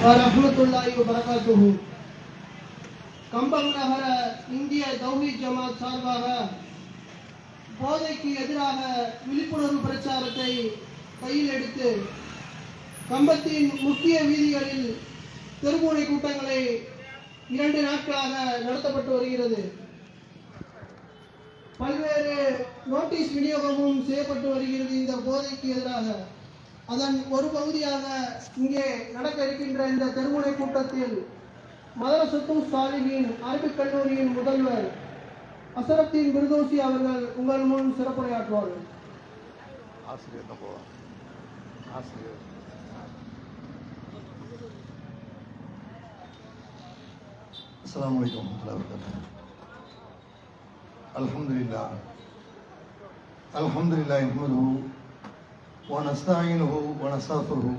வரஹ்மத்துல்லாஹி வபரகாத்துஹு. கம்பம் நகர இந்திய தௌஹீத் ஜமாத் சார்பாக போதைக்கு எதிராக விழிப்புணர்வு பிரச்சாரத்தை கையில் எடுத்து கம்பத்தின் முக்கிய வீதிகளில் தெருமுனை கூட்டங்களை 2 நாட்களாக நடத்தப்பட்டு வருகிறது. பல்வேறு நோட்டீஸ் விநியோகமும் செய்யப்பட்டு வருகிறது. இந்த போதைக்கு எதிராக அதன் ஒரு பகுதியாக இங்கே நடக்க இருக்கின்ற இந்த தெருமுனை கூட்டத்தில் மதரசத்து சாலிஹீன் அரபிக் கல்லூரியின் முதல்வர் அசரத்தின் பிர்தௌசி அவர்கள் உங்கள் முன் சிறப்புரையாற்றுவார்கள். அஸ்ஸலாமு அலைக்கும் வரஹ்மத்துல்லாஹி வபரகாத்துஹு. அல்ஹம்துலில்லாஹி நஹ்மதுஹு வ நஸ்தஈனுஹு வ நஸ்தக்ஃபிருஹு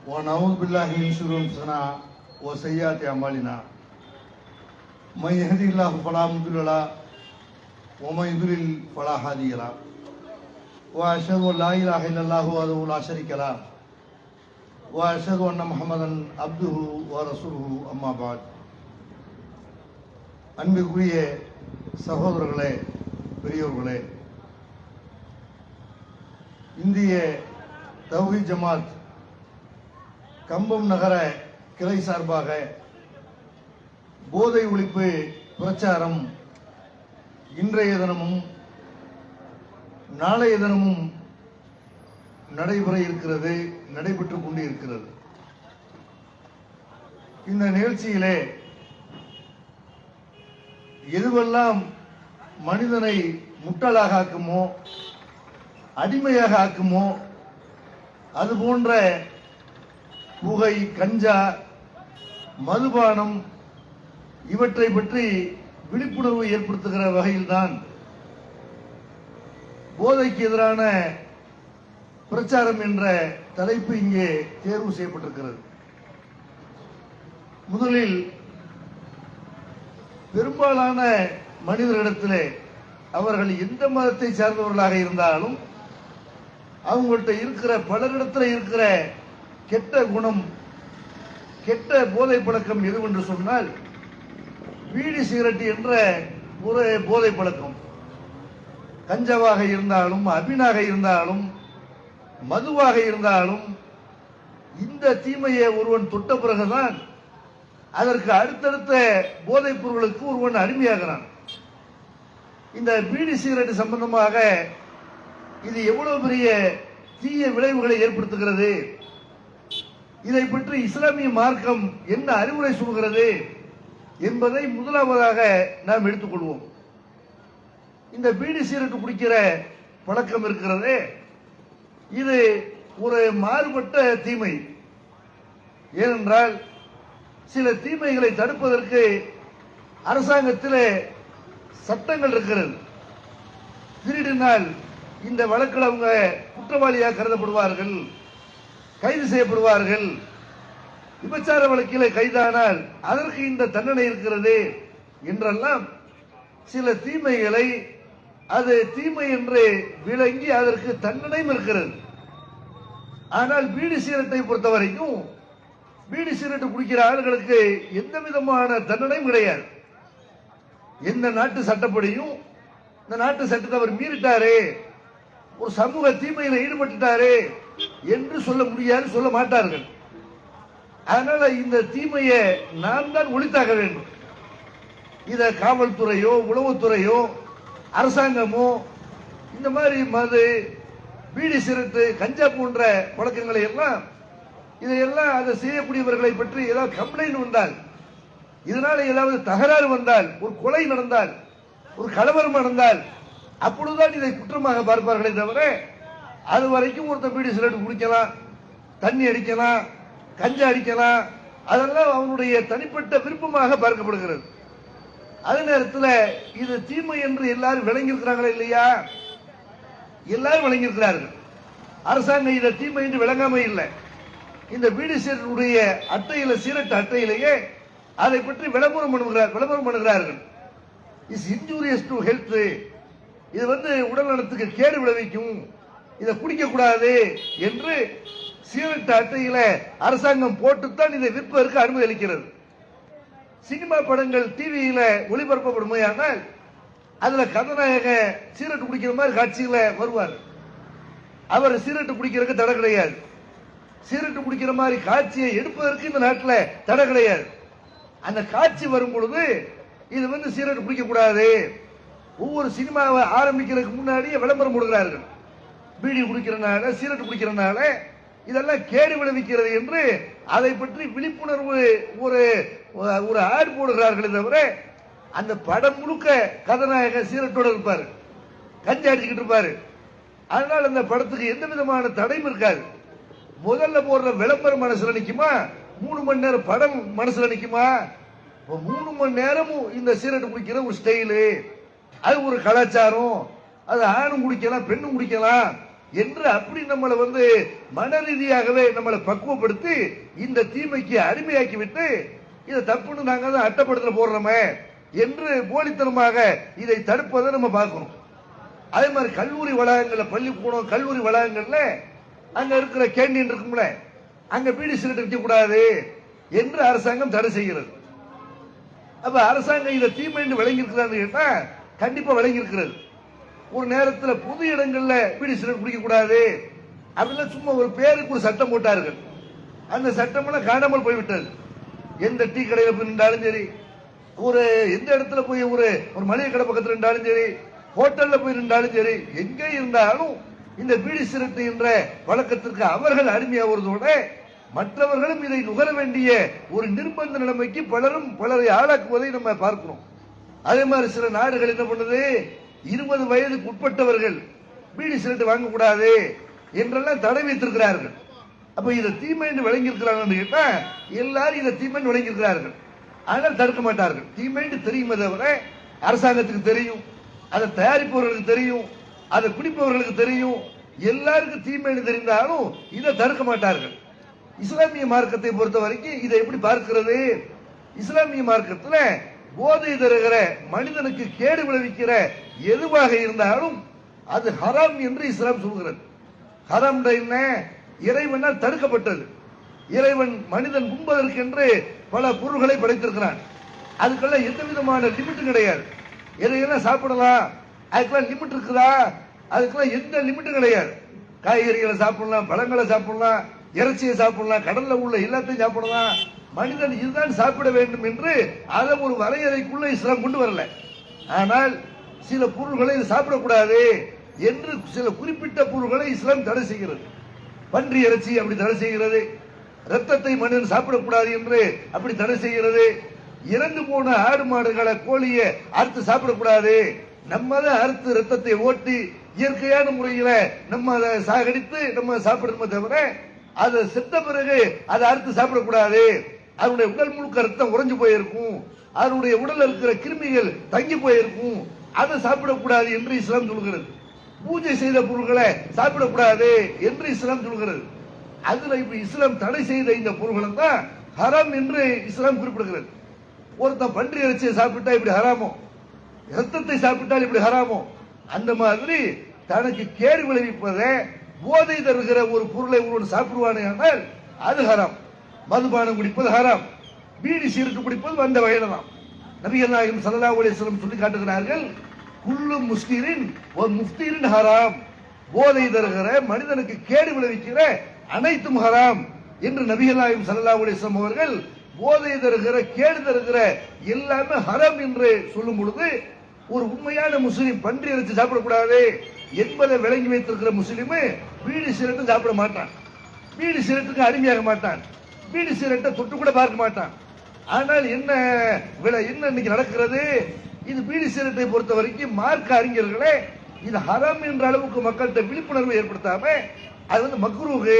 வ நஊது பில்லாஹி மின் ஷுரூரி அன்ஃபுஸினா வ ஸய்யிஆத்தி அமாலினா. மன் யஹ்திஹில்லாஹு ஃபலா முضில்ல லஹு வ மன் யுضلل ஃபலா ஹாதிய லஹு. வ அஷ்ஹது அன் லா இலாஹா இல்லல்லாஹு வஹ்தஹு லா ஷரீக லஹு வ அஷ்ஹது அன்ன முஹம்மதன் அப்துஹு வ ரசூலுஹு. அம்மா பஅத். அன்பிற்குரிய சகோதரர்களே, பெரியோர்களே, இந்திய தௌஹீத் ஜமாத் கம்பம் நகர கிளை சார்பாக போதை ஒழிப்பு பிரச்சாரம் இன்றைய தினமும் நாளைய தினமும் நடைபெற இருக்கிறது, நடைபெற்றுக் கொண்டு இருக்கிறது. இந்த நிகழ்ச்சியிலே எதுவெல்லாம் மனிதனை முட்டாளாக ஆக்குமோ, அடிமையாக ஆக்குமோ, அது போன்ற புகை, கஞ்சா, மதுபானம் இவற்றை பற்றி விழிப்புணர்வு ஏற்படுத்துகிற வகையில்தான் போதைக்கு எதிரான பிரச்சாரம் என்ற தலைப்பு இங்கே தேர்வு செய்யப்பட்டிருக்கிறது. முதலில் பெரும்பாலான மனிதர்களிடத்திலே அவர்கள் எந்த மதத்தை சார்ந்தவர்களாக இருந்தாலும் அவங்கள்ட்ட இருக்கிற பலரிடத்தில் இருக்கிற கெட்ட குணம், கெட்ட போதை பழக்கம் எதுவென்று சொன்னால் பீடி சிகரெட் என்ற ஒரு போதை பழக்கம். கஞ்சாவாக இருந்தாலும், அபினாக இருந்தாலும், மதுவாக இருந்தாலும் இந்த தீமையை ஒருவன் தொட்ட பிறகுதான் அதற்கு அடுத்தடுத்த போதைப் பொருளுக்கு ஒருவன் அடிமையாகிறான். இந்த பீடி சிகரெட் சம்பந்தமாக இது எவ்வளவு பெரிய தீய விளைவுகளை ஏற்படுத்துகிறது, இதை பற்றி இஸ்லாமிய மார்க்கம் என்ன அறிவுரை சொல்கிறது என்பதை முதலாவதாக நாம் எடுத்துக்கொள்வோம். இந்த பீடி சிகரெட் குடிக்கிற பழக்கம் இருக்கிறது, இது ஒரு மாறுபட்ட தீமை. ஏனென்றால் சில தீமைகளை தடுப்பதற்கு அரசாங்கத்திலே சட்டங்கள் இருக்கிறது. திருடினால் இந்த வழக்கில் அவங்க குற்றவாளியாக கருதப்படுவார்கள், கைது செய்யப்படுவார்கள். விபச்சார வழக்கிலே கைதானால் அதற்கு இந்த தண்டனை இருக்கிறது என்றெல்லாம் சில தீமைகளை அது தீமை என்று விளங்கி அதற்கு தண்டனையும் இருக்கிறது. ஆனால் பீடி சிகரெட்டை பொறுத்த வரைக்கும் பீடி சிகரெட் குடிக்கிற ஆளுகளுக்கு எந்த விதமான தண்டனையும் கிடையாது. எந்த நாட்டு சட்டப்படியும் இந்த நாட்டு சட்டத்தை அவர் மீறிட்டாரு, ஒரு சமூக தீமையில ஈடுபட்டுட்டாரு என்று சொல்ல முடியாது, சொல்ல மாட்டார்கள். அதனால இந்த தீமையை நாம் தான் ஒழித்தாக வேண்டும். இத காவல்துறையோ, உளவுத்துறையோ, அரசாங்கமோ இந்த மாதிரி மது, பீடி சிகரெட், கஞ்சா போன்ற பழக்கங்களை எல்லாம் இதையெல்லாம் அதை செய்யக்கூடியவர்களை பற்றி ஏதாவது கம்ப்ளைண்ட் வந்தால், இதனால ஏதாவது தகராறு வந்தால், ஒரு கொலை நடந்தால், ஒரு கலவரம் நடந்தால் அப்பொழுதுதான் இதை குற்றமாக பார்ப்பார்களே தவிர அது வரைக்கும் ஒருத்தர் பீடி சிகரெட் குடிக்கலாம், தண்ணி அடிக்கலாம், கஞ்சா அடிக்கலாம், அதெல்லாம் அவனுடைய தனிப்பட்ட விருப்பமாக பார்க்கப்படுகிறது. அதே நேரத்தில் இது தீமை என்று எல்லாரும் விளங்கியிருக்கிறாங்களா இல்லையா? எல்லாரும் விளங்கியிருக்கிறார்கள். அரசாங்கம் இதை தீமை என்று விளங்காம இல்லை. இந்த பீடி சிகரெட்டுடைய அட்டையில, சிகரெட் அட்டையிலேயே அதை பற்றி விளம்பரம் பண்ணுகிறார்கள். இஸ் இன்ஜூரியஸ் டு ஹெல்த், இது உடல் நலத்துக்கு கேடு விளைவிக்கும், இதை குடிக்க கூடாது என்று சீரட் அட்டையில அரசாங்கம் போட்டுத்தான் இதை விற்பதற்கு அனுமதி அளிக்கிறது. சினிமா படங்கள் டிவியில ஒளிபரப்பப்படுமையானால் அதுல கதாநாயக சீரட் குடிக்கிற மாதிரி காட்சியில வருவார். அவர் சீரட் குடிக்கிறதுக்கு தடை கிடையாது. சீரட் குடிக்கிற மாதிரி காட்சியை எடுப்பதற்கு இந்த நாட்டில் தடை கிடையாது. அந்த காட்சி வரும் பொழுது இது சீரட் குடிக்க கூடாது. ஒவ்வொரு சினிமாவை ஆரம்பிக்கிறதுக்கு முன்னாடியே விளம்பரம் கொடுக்கிறார்கள். பீடி குடிக்கிறனால சீரட் குடிக்கிறனால இதெல்லாம் கேடு விளைவிக்கிறது என்று அதை பற்றி விழிப்புணர்வு ஒரு ஒரு ஆடு போடுகிறார்களே தவிர அந்த படம் முழுக்க கதாநாயக சீரட்டோட இருப்பாரு, கஞ்சி அடிச்சுக்கிட்டு இருப்பாரு. அதனால அந்த படத்துக்கு எந்த விதமான தடையும் இருக்காது. முதல்ல போடுற விளம்பரம் மனசுல நிக்குமா, 3 மணி நேரம் படம் மனசுல நிக்குமா? 3 மணி நேரமும் இந்த சீரட் குடிக்கிற ஒரு ஸ்டைலு, அது ஒரு கலாச்சாரம், அது ஆணும் குடிக்கலாம் பெண்ணும் குடிக்கலாம் என்று அப்படி நம்மளை மன ரீதியாகவே நம்மளை பக்குவப்படுத்தி இந்த தீமைக்கு அடிமையாக்கி விட்டு இதை தப்புன்னு நாங்க தான் அட்டப்படத்தில் போடுறோமே என்று போலித்தனமாக இதை தடுப்பதை நம்ம பார்க்கணும். அதே மாதிரி கல்லூரி வளாகங்கள்ல, பள்ளிக்கூடம் கல்லூரி வளாகங்கள்ல அங்க இருக்கிற கேண்டீன் இருக்கும்ல, அங்க பீடி சிகரெட் விற்க கூடாது என்று அரசாங்கம் தடை செய்கிறது. அப்ப அரசாங்கம் இதை தீமை என்று விளங்கி இருக்கிறான்னு கேட்டா கண்டிப்பா விளங்கி இருக்கிறது. ஒரு நேரத்தில் பொது இடங்கள்ல பீடி சிகரெட் குடிக்க கூடாது அப்படின்னா சும்மா ஒரு பேருக்கு ஒரு சட்டம் போட்டார்கள். அந்த சட்டம் எல்லாம் காணாமல் போய்விட்டது. எந்த டீ கடையில போய் நின்றாலும் சரி, ஒரு எந்த இடத்துல போய் ஒரு மளிகை கடை பக்கத்தில் நின்றாலும் சரி, ஹோட்டல்ல போய் நின்றாலும் சரி, எங்கே இருந்தாலும் இந்த பீடி சிகரெட் என்ற வழக்கத்திற்கு அவர்கள் அடிமையாவதோட மற்றவர்களும் இதை நுகர வேண்டிய ஒரு நிர்பந்த நிலைமைக்கு பலரை ஆளாக்குவதை நம்ம பார்க்கிறோம். அதே மாதிரி சில நாடுகள் என்ன பண்ணுது, 20 வயதுக்கு உட்பட்டவர்கள் பீடி சிகரெட் வாங்கக்கூடாது என்றெல்லாம் தடை வைத்திருக்கிறார்கள். அப்ப இதை தீமை என்று விளங்கி இருக்கிறார்கள் கேட்டா எல்லாரும் இதை தீமை விளங்கி இருக்கிறார்கள். ஆனால் தடுக்க மாட்டார்கள். தீமை தெரியுமே தவிர அரசாங்கத்துக்கு தெரியும், அதை தயாரிப்பவர்களுக்கு தெரியும், அதை குடிப்பவர்களுக்கு தெரியும், எல்லாருக்கும் தீமை தெரிந்தாலும் இதை தடுக்க மாட்டார்கள். இஸ்லாமிய மார்க்கத்தை பொறுத்த வரைக்கும் இதை எப்படி பார்க்கிறது? இஸ்லாமிய மார்க்கத்தில் போதை தருகிற மனிதனுக்கு கேடு விளைவிக்கிற எதுவாக இருந்தாலும் அது ஹராம் என்று இஸ்லாம் சொல்கிறது. ஹராம் என்ன? இறைவனால் தடுக்கப்பட்டது. இறைவன் மனிதன் உண்பதற்கென்று பல பொருள்களை படைத்திருக்கிறான். அதுக்கெல்லாம் எந்த விதமான லிமிட்டும் கிடையாது. எதையெல்லாம் சாப்பிடலாம், அதுக்கெல்லாம் லிமிட் இருக்குதா? அதுக்கெல்லாம் எந்த லிமிட்டும் கிடையாது. காய்கறிகளை சாப்பிடலாம், பழங்களை சாப்பிடலாம், இறைச்சியை சாப்பிடலாம், கடல்ல உள்ள எல்லாத்தையும் சாப்பிடலாம். மனிதன் இதுதான் சாப்பிட வேண்டும் என்று அதை ஒரு வரையறைக்குள்ள இஸ்லாம் கொண்டு வரல. ஆனால் சில பொருள்களை சாப்பிடக்கூடாது என்று சில குறிப்பிட்ட பொருள்களை இஸ்லாம் தடை செய்கிறது. பன்றி இறைச்சி அப்படி தடை செய்கிறது. ரத்தத்தை மனிதன் சாப்பிடக்கூடாது என்று அப்படி தடை செய்கிறது. இறந்து போன ஆடு மாடுகளை கோழியை அறுத்து சாப்பிடக்கூடாது, நம்ம தான் அறுத்து ரத்தத்தை ஓட்டி இயற்கையான முறையில நம்ம அதை சாகடித்து நம்ம சாப்பிடணுமே தவிர அதை செத்த பிறகு அதை அறுத்து சாப்பிடக்கூடாது. அதனுடைய உடல் முழுக்க ரத்தம் உறைஞ்சு போயிருக்கும், அதனுடைய உடல் இருக்கிற கிருமிகள் தங்கி போயிருக்கும், அதை சாப்பிடக்கூடாது என்று இஸ்லாம் சொல்கிறது. பூஜை செய்த பொருள்களை சாப்பிடக்கூடாது என்று இஸ்லாம் சொல்கிறது. அதுல இப்ப இஸ்லாம் தடை செய்த இந்த பொருள்களை தான் ஹராம் என்று இஸ்லாம் குறிப்பிடுகிறது. ஒருத்தன் பன்றி இறைச்சியை சாப்பிட்டா இப்படி ஹராமோ, ரத்தத்தை சாப்பிட்டால் இப்படி ஹராமோ, அந்த மாதிரி தனக்கு கேடு விளைவிப்பதை போதை தருகிற ஒரு பொருளை ஒருவன் சாப்பிடுவானே ஆனால் அது ஹராம். மதுபானம் குடிப்பது ஹராம், பீடி சிகரெட் குடிப்பது அந்த வகையில தான். நபிகள் நாயகம் ஸல்லல்லாஹு அலைஹி வஸல்லம் சொல்லி காட்டுகிறார்கள், குல்லு முஸ்கிரின் ஒரு முஃப்திரின் ஹராம், போதை தருகிற மனிதனுக்கு கேடு விளைவிக்கிற அனைத்தும் ஹராம் என்று நபிகள் நாயகம் ஸல்லல்லாஹு அலைஹி வஸல்லம் அவர்கள் போதை தருகிற கேடு தருகிற எல்லாமே ஹராம் என்று சொல்லும் பொழுது ஒரு உண்மையான முஸ்லிம் பன்றி இறைச்சி சாப்பிடக்கூடாது என்பதை விளங்கி வைத்திருக்கிற முஸ்லிம் பீடி சிகரெட்டு சாப்பிட மாட்டான், பீடி சிகரெட்டுக்கு அடிமையாக மாட்டான், பீடி சிகரெட்டை தொட்டு கூட பார்க்க மாட்டான். ஆனால் என்ன இன்னைக்கு நடக்கிறது? இது பீடி சிகரெட்டை பொறுத்த வரைக்கும் மார்க்க அறிஞர்களே இது ஹராம் என்ற அளவுக்கு மக்கள்கிட்ட விழிப்புணர்வு ஏற்படுத்தாம அது மக்ரூஹு,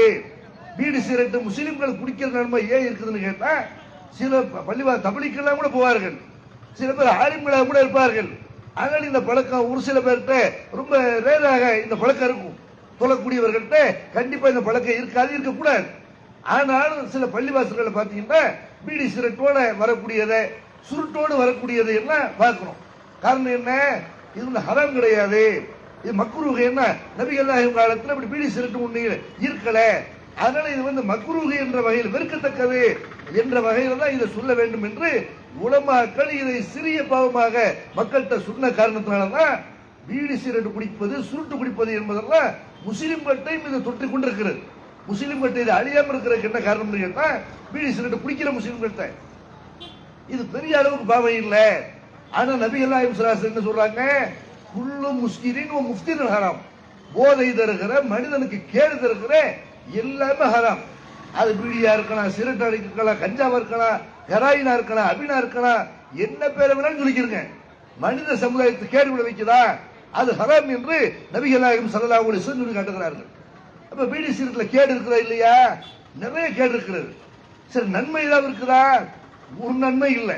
பீடி சிகரெட்டு முஸ்லிம்கள் குடிக்கிற நன்மை ஏன் இருக்குதுன்னு கேட்டா சில தபலிக்கெல்லாம் கூட போவார்கள், சில பேர் ஆலிம்களாக கூட இருப்பார்கள். ஆனால் இந்த பழக்கம் ஒரு சில பேர்கிட்ட ரொம்ப ரேராக இந்த பழக்கம் இருக்கும். தொழக்கூடியவர்கள்ட்ட கண்டிப்பா இந்த பழக்கம் இருக்காது, இருக்கக்கூடாது. ஆனாலும் சில பள்ளிவாசல்களை பார்த்தீங்கன்னா பீடி சிகரெட்டோட வரக்கூடியதை சுருட்டோடு வரக்கூடியதை எல்லாம் பார்க்கணும். காரணம் என்ன? இது ஹராம் கிடையாது, இது மக்ரூஹ். என்ன நபிகள் நாயகம் காலத்தில் அப்படி பீடி சிகரெட் ஒண்ணு இருக்கல, அதனால இது வந்து மக்ரூஹ் என்ற வகையில் வெறுக்கத்தக்கது என்ற வகையில் தான் இதை சொல்ல வேண்டும் என்று உலமாக்கள் இதை சிறிய பாவமாக மக்கள்கிட்ட சொன்ன காரணத்தினாலதான் பீடி சிகரெட் குடிப்பது சுருட்டு குடிப்பது என்பதெல்லாம் முஸ்லிம்கள்ட்டையும் இதை தொற்றிக் கொண்டிருக்கிறது. முஸ்லிம்கள்ட்ட இது அழியாம இருக்கிறதுக்கு என்ன காரணம் கேட்டா பீடி சிகரெட் குடிக்கிற முஸ்லிம்கள்ட்ட இது பெரிய அளவுக்கு பாவம் இல்லை. ஆனா நபிகள் நாயகம் ஸல்லல்லாஹு அலைஹி வஸல்லம் என்ன சொல்றாங்க, குல்லு முஸ்கிரின் வ முஃப்திரின் ஹராம், போதை தருகிற மனிதனுக்கு கேடு தருகிற எல்லாமே ஹராம். அது பீடியா இருக்கலாம், சிகரெட் அடிக்கலாம், கஞ்சாவா இருக்கலாம், ஹெராயினா இருக்கலாம், அபினா இருக்கலாம், என்ன பேரை வேணாலும் சொல்லிக்கிறங்க, மனித சமுதாயத்துக்கு கேடு விளைவிக்குதா அது ஹராம் என்று நபிகள் நாயகம் ஸல்லல்லாஹு அலைஹி வஸல்லம் சொல்லி காட்டுகிறார்கள். அப்ப பீடி சிகரெட்ல கேடு இருக்கிறதா இல்லையா? நிறைய கேடு இருக்கிறது. சரி, நன்மை ஏதாவது இருக்குதா? ஒரு நன்மை இல்லை.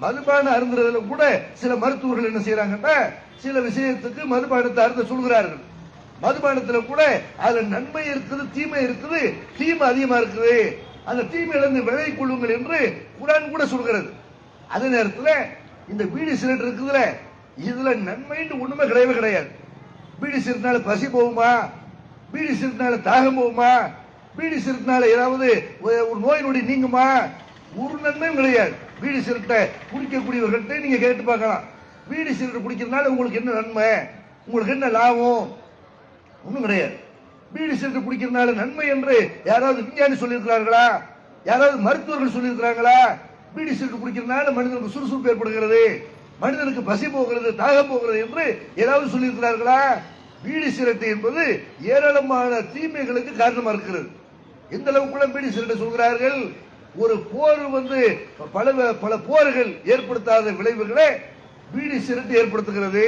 மதுபானம் அருந்துறதுல கூட சில மருத்துவர்கள் என்ன செய்யறாங்கன்னா சில விஷயத்துக்கு மதுபானத்தை அருந்த சொல்கிறார்கள். மதுபானத்துல கூட அதுல நன்மை இருக்குது, தீமை இருக்குது, தீமை அதிகமா இருக்குது, அந்த தீமையிலிருந்து விலகி கொள்ளுங்கள் என்று குர்ஆன் கூட சொல்கிறது. அதே நேரத்தில் இந்த பீடி சிகரெட் இருக்குதுல, இதுல நன்மைன்னு ஒண்ணுமே கிடையவே கிடையாது. பீடி சிகரெட்னால பசி போகுமா? பீடி சிகரெட்னால தாகம் போகுமா? பீடி சிகரெட்னால ஏதாவது ஒரு நோய் நொடி நீங்குமா? ஒரு நன்மையும் கிடையாது. பீடி சிகரெட்டை குடிக்கக்கூடியவர்கள்ட்ட நீங்க கேட்டு பார்க்கலாம், பீடி சிகரெட் குடிக்கிறதுனால உங்களுக்கு என்ன நன்மை, உங்களுக்கு என்ன லாபம்? ஒன்றும் கிடையாது. பீடி சிகரெட் குடிக்கிறதுனால நன்மை என்று யாராவது விஞ்ஞானி சொல்லியிருக்கிறார்களா? யாராவது மருத்துவர்கள் சொல்லியிருக்கிறாங்களா? பீடி சிகரெட் குடிக்கிறதுனால மனிதனுக்கு சுறுசுறுப்பு ஏற்படுகிறது, மனிதனுக்கு பசி போகிறது, தாகம் போகிறது என்று ஏதாவது சொல்லியிருக்கிறார்களா? பீடி சிகரெட் என்பது ஏராளமான தீமைகளுக்கு காரணமா இருக்கிறது. எந்த அளவுக்குள்ள பீடி சிகரெட் சொல்கிறார்கள், ஒரு போர் வந்து பல போர்கள் ஏற்படுத்தாத விளைவுகளை பீடி சிகரெட் ஏற்படுத்துகிறது.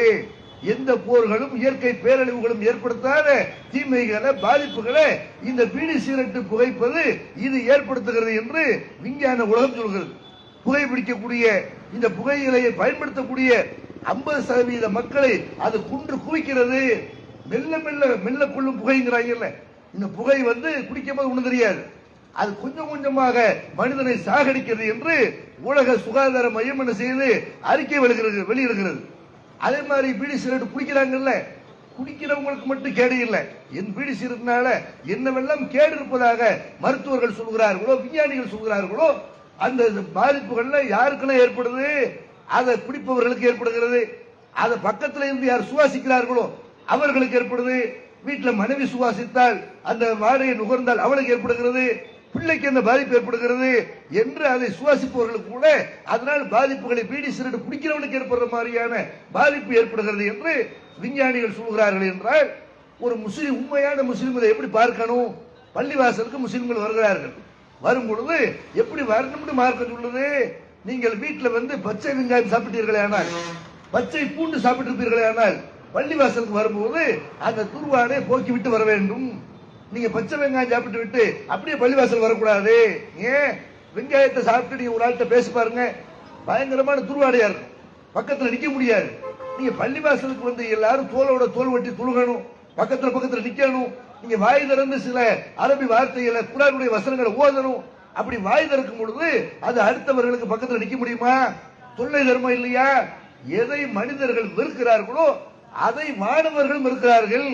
எந்த போர்களும் இயற்கை பேரழிவுகளும் ஏற்படுத்தாத தீமைகளை பாதிப்புகளை இந்த பீடி சிகரெட் புகைப்பது இது ஏற்படுத்துகிறது என்று விஞ்ஞான உலகம் சொல்கிறது. புகைப்பிடிக்கக்கூடிய இந்த புகையிலையை பயன்படுத்தக்கூடிய 50% மக்களை அது குன்று குவிக்கிறது. மெல்ல மெல்ல மெல்ல கொள்ளும் புகைங்கிறாங்கல்ல, இந்த புகை வந்து குடிக்கும் போது ஒண்ணு தெரியாது, அது கொஞ்சம் கொஞ்சமாக மனிதனை சாகடிக்கிறது என்று உலக சுகாதார மையம் என்ன செய்து அறிக்கை வெளியிடுகிறது. அதே மாதிரி பீடி சிகரெட் குடிக்கிறாங்கல்ல, குடிக்கிறவங்களுக்கு மட்டும் கேடு இல்லை, என் பீடி சிகரெட்னால என்னவெல்லாம் கேடு இருப்பதாக மருத்துவர்கள் சொல்கிறார்களோ, விஞ்ஞானிகள் சொல்கிறார்களோ, அந்த பாதிப்புகள்ல யாருக்கெல்லாம் ஏற்படுது, அதை குடிப்பவர்களுக்கு ஏற்படுகிறது. அதை பக்கத்தில் இருந்து யார் சுவாசிக்கிறார்களோ அவர்களுக்கு ஏற்படுது. வீட்டில் மனைவி சுவாசித்தால் அந்த வாடையை நுகர்ந்தால் அவளுக்கு ஏற்படுகிறது, பிள்ளைக்கு அந்த பாதிப்பு ஏற்படுகிறது என்று அதை சுவாசிப்பவர்களுக்கு கூட அதனால் பாதிப்புகளை பீடி சிகரெட் குடிக்கிறவனுக்கு ஏற்படுற மாதிரியான பாதிப்பு ஏற்படுகிறது என்று விஞ்ஞானிகள் சொல்கிறார்கள். என்றால் ஒரு முஸ்லிம், உண்மையான முஸ்லிம் இதை எப்படி பார்க்கணும்? பள்ளிவாசலுக்கு முஸ்லிம்கள் வருகிறார்கள், வரும் பொழுது எப்படி வரணும்னு மார்க்க சொல்லுது, நீங்கள் வீட்டில் வந்து பச்சை வெங்காயம் சாப்பிட்டீர்களே ஆனால், பச்சை பூண்டு சாப்பிட்டிருப்பீர்களே ஆனால், பள்ளிவாசலுக்கு வரும்போது அந்த துர்வாடை போக்கி விட்டு வர வேண்டும். நீங்க பச்சை வெங்காயம் சாப்பிட்டு விட்டு அப்படியே பள்ளிவாசல் வரக்கூடாது. ஏன்? வெங்காயத்தை சாப்பிட்டு நீங்க ஒரு ஆள்கிட்ட பேசி பாருங்க, பயங்கரமான துர்வாடையா இருக்கும், பக்கத்துல நிக்க முடியாது. நீங்க பள்ளிவாசலுக்கு வந்து எல்லாரும் தோலோட தோல் வெட்டி துழுகணும், பக்கத்துல நிக்கணும். நீங்க வாய் திறந்து சில அரபி வார்த்தைகளை குர்ஆனுடைய வசனங்களை ஓதணும். அப்படி வாய் திறக்கும் பொழுது அது அடுத்தவர்களுக்கு பக்கத்தில் நிக்க முடியுமா? தொல்லை தர்மம் இல்லையா? எதை மனிதர்கள் வெறுக்கிறார்களோ அதை மாணவர்கள் வெறுக்கிறார்கள்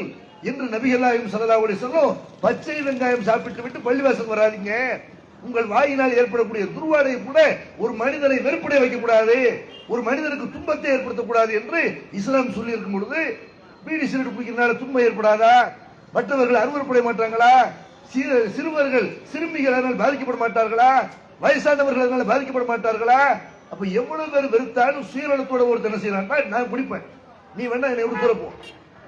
என்று நபிகள் நாயகம் ஸல்லல்லாஹு அலைஹி வஸல்லம் பச்சை வெங்காயம் சாப்பிட்டு விட்டு பள்ளிவாசல் வராதீங்க, உங்கள் வாயினால் ஏற்படக்கூடிய துர்வாடையை கூட ஒரு மனிதனை வெறுப்படைய வைக்கக்கூடாது, ஒரு மனிதனுக்கு துன்பத்தை ஏற்படுத்தக்கூடாது என்று இஸ்லாம் சொல்லி இருக்கும் பொழுது பீடி சிகரெட் குடிக்கிறதுனால துன்பம் ஏற்படாதா? மற்றவர்கள் அருவருப்படைய மாட்டாங்களா? சிறுவர்கள் சிறுமிகள் பாதிக்கப்பட மாட்டார்களா? வயசானவர்கள் அதனால பாதிக்கப்பட மாட்டார்களா? அப்ப எவ்வளவு பேர் வெறுத்தாலும் சுயநலத்தோட ஒருத்தர் என்ன செய்யறாங்க, நான் குடிப்பேன், நீ வேணா என்னை விட்டு தூரப்போ,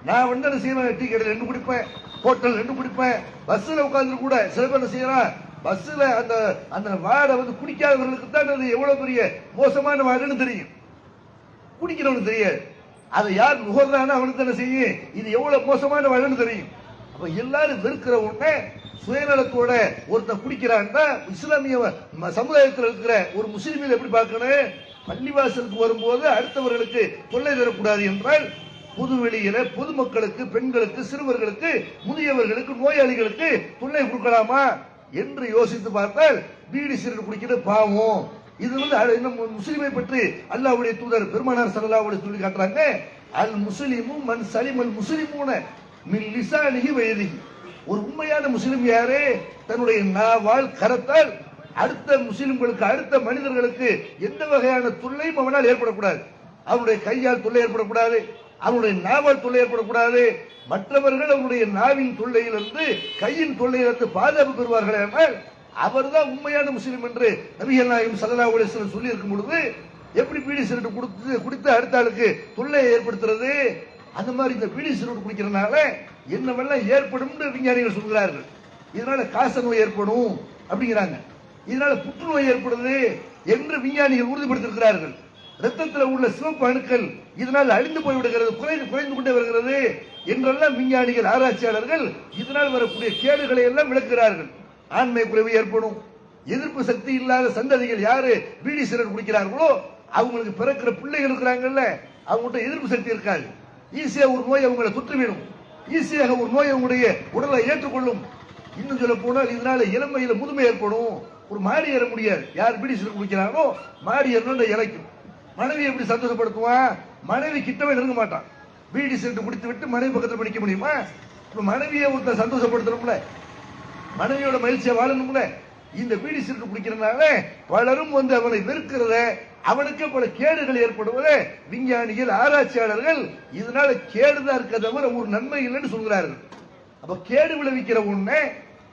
நான் வந்து என்ன செய்வேன், டீ கடையில் 2 குடிப்பேன், ஹோட்டல் 2 குடிப்பேன், பஸ்ல உட்கார்ந்து கூட சில பேர் என்ன செய்யறான், பஸ்ல அந்த அந்த வாடை வந்து குடிக்காதவர்களுக்கு தான் அது எவ்வளவு பெரிய மோசமான வாடைன்னு தெரியும், குடிக்கிறவனுக்கு தெரியாது. அதை யார் நுகர்றானோ அவனுக்கு என்ன செய்யும், இது எவ்வளவு மோசமான வாடைன்னு தெரியும். அப்ப எல்லாரும் வெறுக்கிற உடனே சுயநலத்தோட ஒருத்தன் குடிக்கிறான்னா இஸ்லாமிய சமுதாயத்தில் இருக்கிற ஒரு முஸ்லிமில் எப்படி பார்க்கணும்? பள்ளிவாசலுக்கு வரும்போது அடுத்தவர்களுக்கு தொல்லை தரக்கூடாது என்றால் பொதுவெளியில பொதுமக்களுக்கு, பெண்களுக்கு, சிறுவர்களுக்கு, முதியவர்களுக்கு, நோயாளிகளுக்கு தொல்லை கொடுக்கலாமா என்று யோசித்து பார்த்தால் பீடி சிகரெட் குடிக்கிறது பாவம். இது வந்து முஸ்லிமை பற்றி அல்லாஹ்வுடைய தூதர் பெருமானார் ஸல்லல்லாஹு அலைஹி சொல்லி காட்டுறாங்க, அல் முஸ்லிமு மன் சலிமல் முஸ்லிமூன மின் லிசானிஹி வ யதிஹி. ஒரு உண்மையான முஸ்லிம் யாரு? தன்னுடைய நாவால் கரத்தால் அடுத்த முஸ்லிம்களுக்கு, அடுத்த மனிதர்களுக்கு எந்த வகையான தொல்லையும் அவனால் ஏற்படக்கூடாது. அவனுடைய கையால் தொல்லை ஏற்படக்கூடாது, அவனுடைய நாவால் தொல்லை ஏற்படக்கூடாது. மற்றவர்கள் அவனுடைய நாவின் தொல்லையிலிருந்து, கையின் தொல்லையிலிருந்து பாதுகாப்பு பெறுவார்கள் என்றால் அவர்தான் உண்மையான முஸ்லிம் என்று நபிகள் நாயகம் ஸல்லல்லாஹு அலைஹி வஸல்லம் சொல்லி இருக்கும் பொழுது எப்படி பீடி சிகரெட் குடித்து அடுத்த ஆளுக்கு தொல்லையை ஏற்படுத்துறது? அந்த மாதிரி இந்த பீடி சிகரெட் குடிக்கிறதுனால என்னவெல்லாம் ஏற்படும் விஞ்ஞானிகள் சொல்கிறார்கள். இதனால காச நோய் ஏற்படும் அப்படிங்கிறாங்க, இதனால புற்றுநோய் ஏற்படுது என்று விஞ்ஞானிகள் உறுதிப்படுத்திருக்கிறார்கள். ரத்தத்தில் உள்ள சிவப்பு அணுக்கள் இதனால் அழிந்து போய்விடுகிறது, குறைந்து கொண்டே வருகிறது என்றெல்லாம் விஞ்ஞானிகள், ஆராய்ச்சியாளர்கள் இதனால் வரக்கூடிய கேடுகளை எல்லாம் விளக்குகிறார்கள். ஆண்மை குறைவு ஏற்படும், எதிர்ப்பு சக்தி இல்லாத சந்ததிகள் யாரு பீடி சிகரெட் குடிக்கிறார்களோ அவங்களுக்கு பிறக்கிற பிள்ளைகள் இருக்கிறாங்கல்ல, அவங்கள்ட்ட எதிர்ப்பு சக்தி இருக்காது. ஈஸியா ஒரு நோய் அவங்களை தொற்றுவிடும், ஈஸியாக ஒரு நோய் அவங்களுடைய உடலை ஏற்றுக்கொள்ளும். இன்னும் சொல்ல போனால் இதனால இளமையில முதுமை ஏற்படும். ஒரு மாடி ஏற முடியாது, யார் பீடி சிகரெட் குடிக்கிறாங்களோ மாடி ஏறணும் இறைக்கும். மனைவி எப்படி சந்தோஷப்படுத்துவான்? மனைவி கிட்டவே நெருங்க மாட்டான். பீடி சிகரெட் குடித்து விட்டு மனைவி பக்கத்தில் படிக்க முடியுமா? இப்ப மனைவியை ஒருத்தர் சந்தோஷப்படுத்தணும்ல, மனைவியோட மகிழ்ச்சியை வாழணும்ல. இந்த பீடி சிகரெட் குடிக்கிறதுனால பலரும் அவனை வெறுக்கிறத, அவனுக்கு பல கேடுகள் ஏற்படுவத விஞ்ஞானிகள், ஆராய்ச்சியாளர்கள் இதனால கேடுதான் இருக்க தவிர ஒரு நன்மை இல்லைன்னு சொல்கிறார்கள். அப்ப கேடு விளைவிக்கிற ஒண்ணு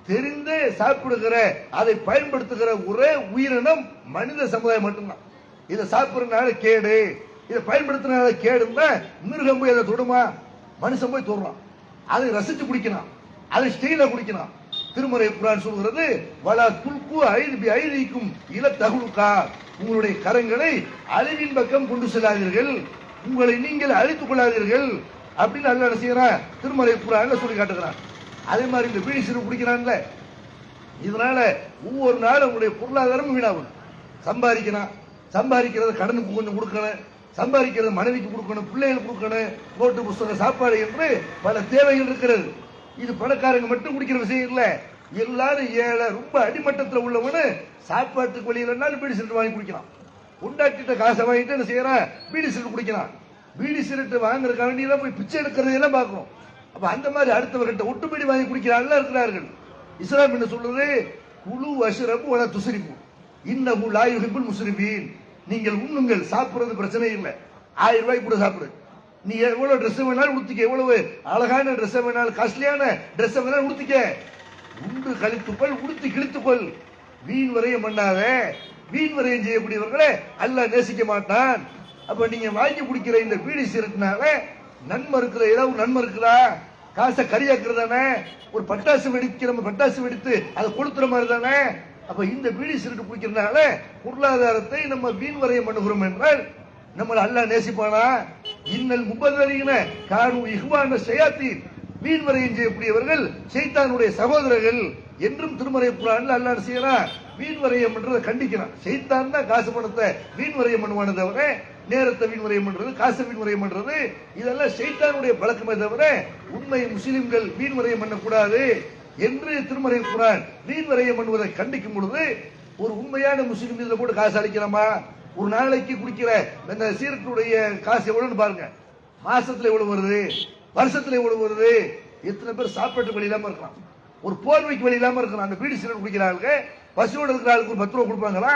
தெரிந்து சாப்பிடுகிற, அதை பயன்படுத்துகிற ஒரே உயிரினம் மனித சமுதாயம் மட்டும்தான். இதை சாப்பிடுறதுனால கேடு, இதை பயன்படுத்துறதுனால கேடுன்னா மிருகம் போய் அதை தொடுமா? மனுஷன் போய் தொடுறான், அதை ரசிச்சு குடிக்கிறான், அதை ஸ்டீல குடிக்கிறான். திருமறை குர்ஆன் சொல்கிறது, வலா துல்கு ஐதிக்கும் இல தகுலுக்கா, உங்களுடைய கரங்களை அழிவின் பக்கம் கொண்டு செல்லாதீர்கள், உங்களை நீங்கள் அழித்துக் கொள்ளாதீர்கள் அப்படின்னு அல்லாஹ் என்ன செய்யறான்? திருமறை குர்ஆன்ல சொல்லி காட்டுகிறான். அதே மாதிரி இந்த பீடி சிகரெட் குடிக்கிறான்ல, இதனால ஒவ்வொரு நாளும் உங்களுடைய பொருளாதாரம் வீணாகும். சம்பாதிக்கிறத கடனுக்கு கொஞ்சம் கொடுக்கணும், சம்பாதிக்கிறத மனைவிக்கு கொடுக்கணும், பிள்ளைகளுக்கு கொடுக்கணும், நோட்டு புத்தகம், சாப்பாடு என்று பல தேவைகள் இருக்கிறது. இது பணக்காரங்க மட்டும் குடிக்கிற விஷயம் இல்ல, எல்லாரும் ஏழை, ரொம்ப அடிமட்டத்தில் உள்ளவனு சாப்பாட்டுக்கு வழியிலனாலும் பீடி சிகரெட் வாங்கி குடிக்கிறான். உண்டாக்கிட்ட காசை வாங்கிட்டு என்ன செய்யறான்? பீடி சிகரெட் குடிக்கிறான். பீடி சிகரெட் வாங்குறதுக்காக வேண்டியெல்லாம் போய் பிச்சை எடுக்கிறதெல்லாம் பார்க்கணும். அப்ப அந்த மாதிரி அடுத்தவர்கிட்ட ஒட்டு பீடி வாங்கி குடிக்கிறார்கள் இருக்கிறார்கள். இஸ்லாம் என்ன சொல்றது? குழு அஷ்ரபு வல துஸ்ரிஃபு இன்னஹு லா யுஹிப்புல் முஸ்ரிஃபீன். நீங்கள் உண்ணுங்கள், சாப்பிடுறது பிரச்சனை இல்லை, 1000 ரூபாய்க்கு கூட சாப்பிடு, நீ எவ்வளவு ட்ரெஸ் வேணாலும் உடுத்திக்க, எவ்வளவு அழகான ட்ரெஸ் வேணாலும், காஸ்ட்லியான ட்ரெஸ் வேணாலும் உடுத்திக்க, உண்டு கழித்துக்கொள், உடுத்தி கிழித்துக்கொள், வீண் வரையம் பண்ணாத. வீண் வரையம் செய்யக்கூடியவர்களே அல்லாஹ் நேசிக்க மாட்டான். அப்ப நீங்க வாங்கி குடிக்கிற இந்த பீடி சிகரெட்னால நன்மை இருக்கிற, ஏதாவது நன்மை இருக்குதா? காசை கரியாக்குறதானே, ஒரு பட்டாசு வெடிக்க, நம்ம பட்டாசு வெடித்து அதை கொளுத்துற மாதிரி தானே. அப்ப இந்த பீடி சிகரெட் குடிக்கிறதுனால பொருளாதாரத்தை நம்ம வீண் வரையம் பண்ணுகிறோம் என்றால் நம்மளை அல்லாஹ் நேசிப்பானா? இன்னல் முபதரின கானு இஹ்வான ஷயாத்தீன், வீண் வரையம் செய்யக்கூடியவர்கள் ஷைத்தானுடைய சகோதரர்கள் என்றும் திருமறை குர்ஆன்ல அல்லாஹ் செய்யறான். வீண் வரையம் பண்றதை கண்டிக்கிறான். ஷைத்தான் தான் காசு பணத்தை வீண் வரையம் பண்ணுவானே தவிர, நேரத்தை வீண் வரையம் பண்றது, காசை வீண் வரையம் பண்றது இதெல்லாம் ஷைத்தானுடைய பழக்கமே தவிர உண்மை முஸ்லிம்கள் வீண் வரையம் பண்ணக்கூடாது என்று திருமறை குர்ஆன் வீண் வரையம் பண்ணுவதை கண்டிக்கும் பொழுது, ஒரு உண்மையான முஸ்லிம் இதுல போட்டு காசு அளிக்கலாமா? ஒரு நாளைக்கு குடிக்கிற இந்த சீரட்டுடைய காசு எவ்வளவுன்னு பாருங்க. மாசத்துல எவ்வளவு வருது, வருஷத்துல எவ்வளவு வருது? எத்தனை பேர் சாப்பாட்டு வழி இல்லாம இருக்கலாம், ஒரு போர்வைக்கு வழி இல்லாம இருக்கலாம். அந்த பீடி சிகரெட் குடிக்கிற ஆளுக்கு, பசியோட இருக்கிற ஆளுக்கு ஒரு 10 ரூபா கொடுப்பாங்களா?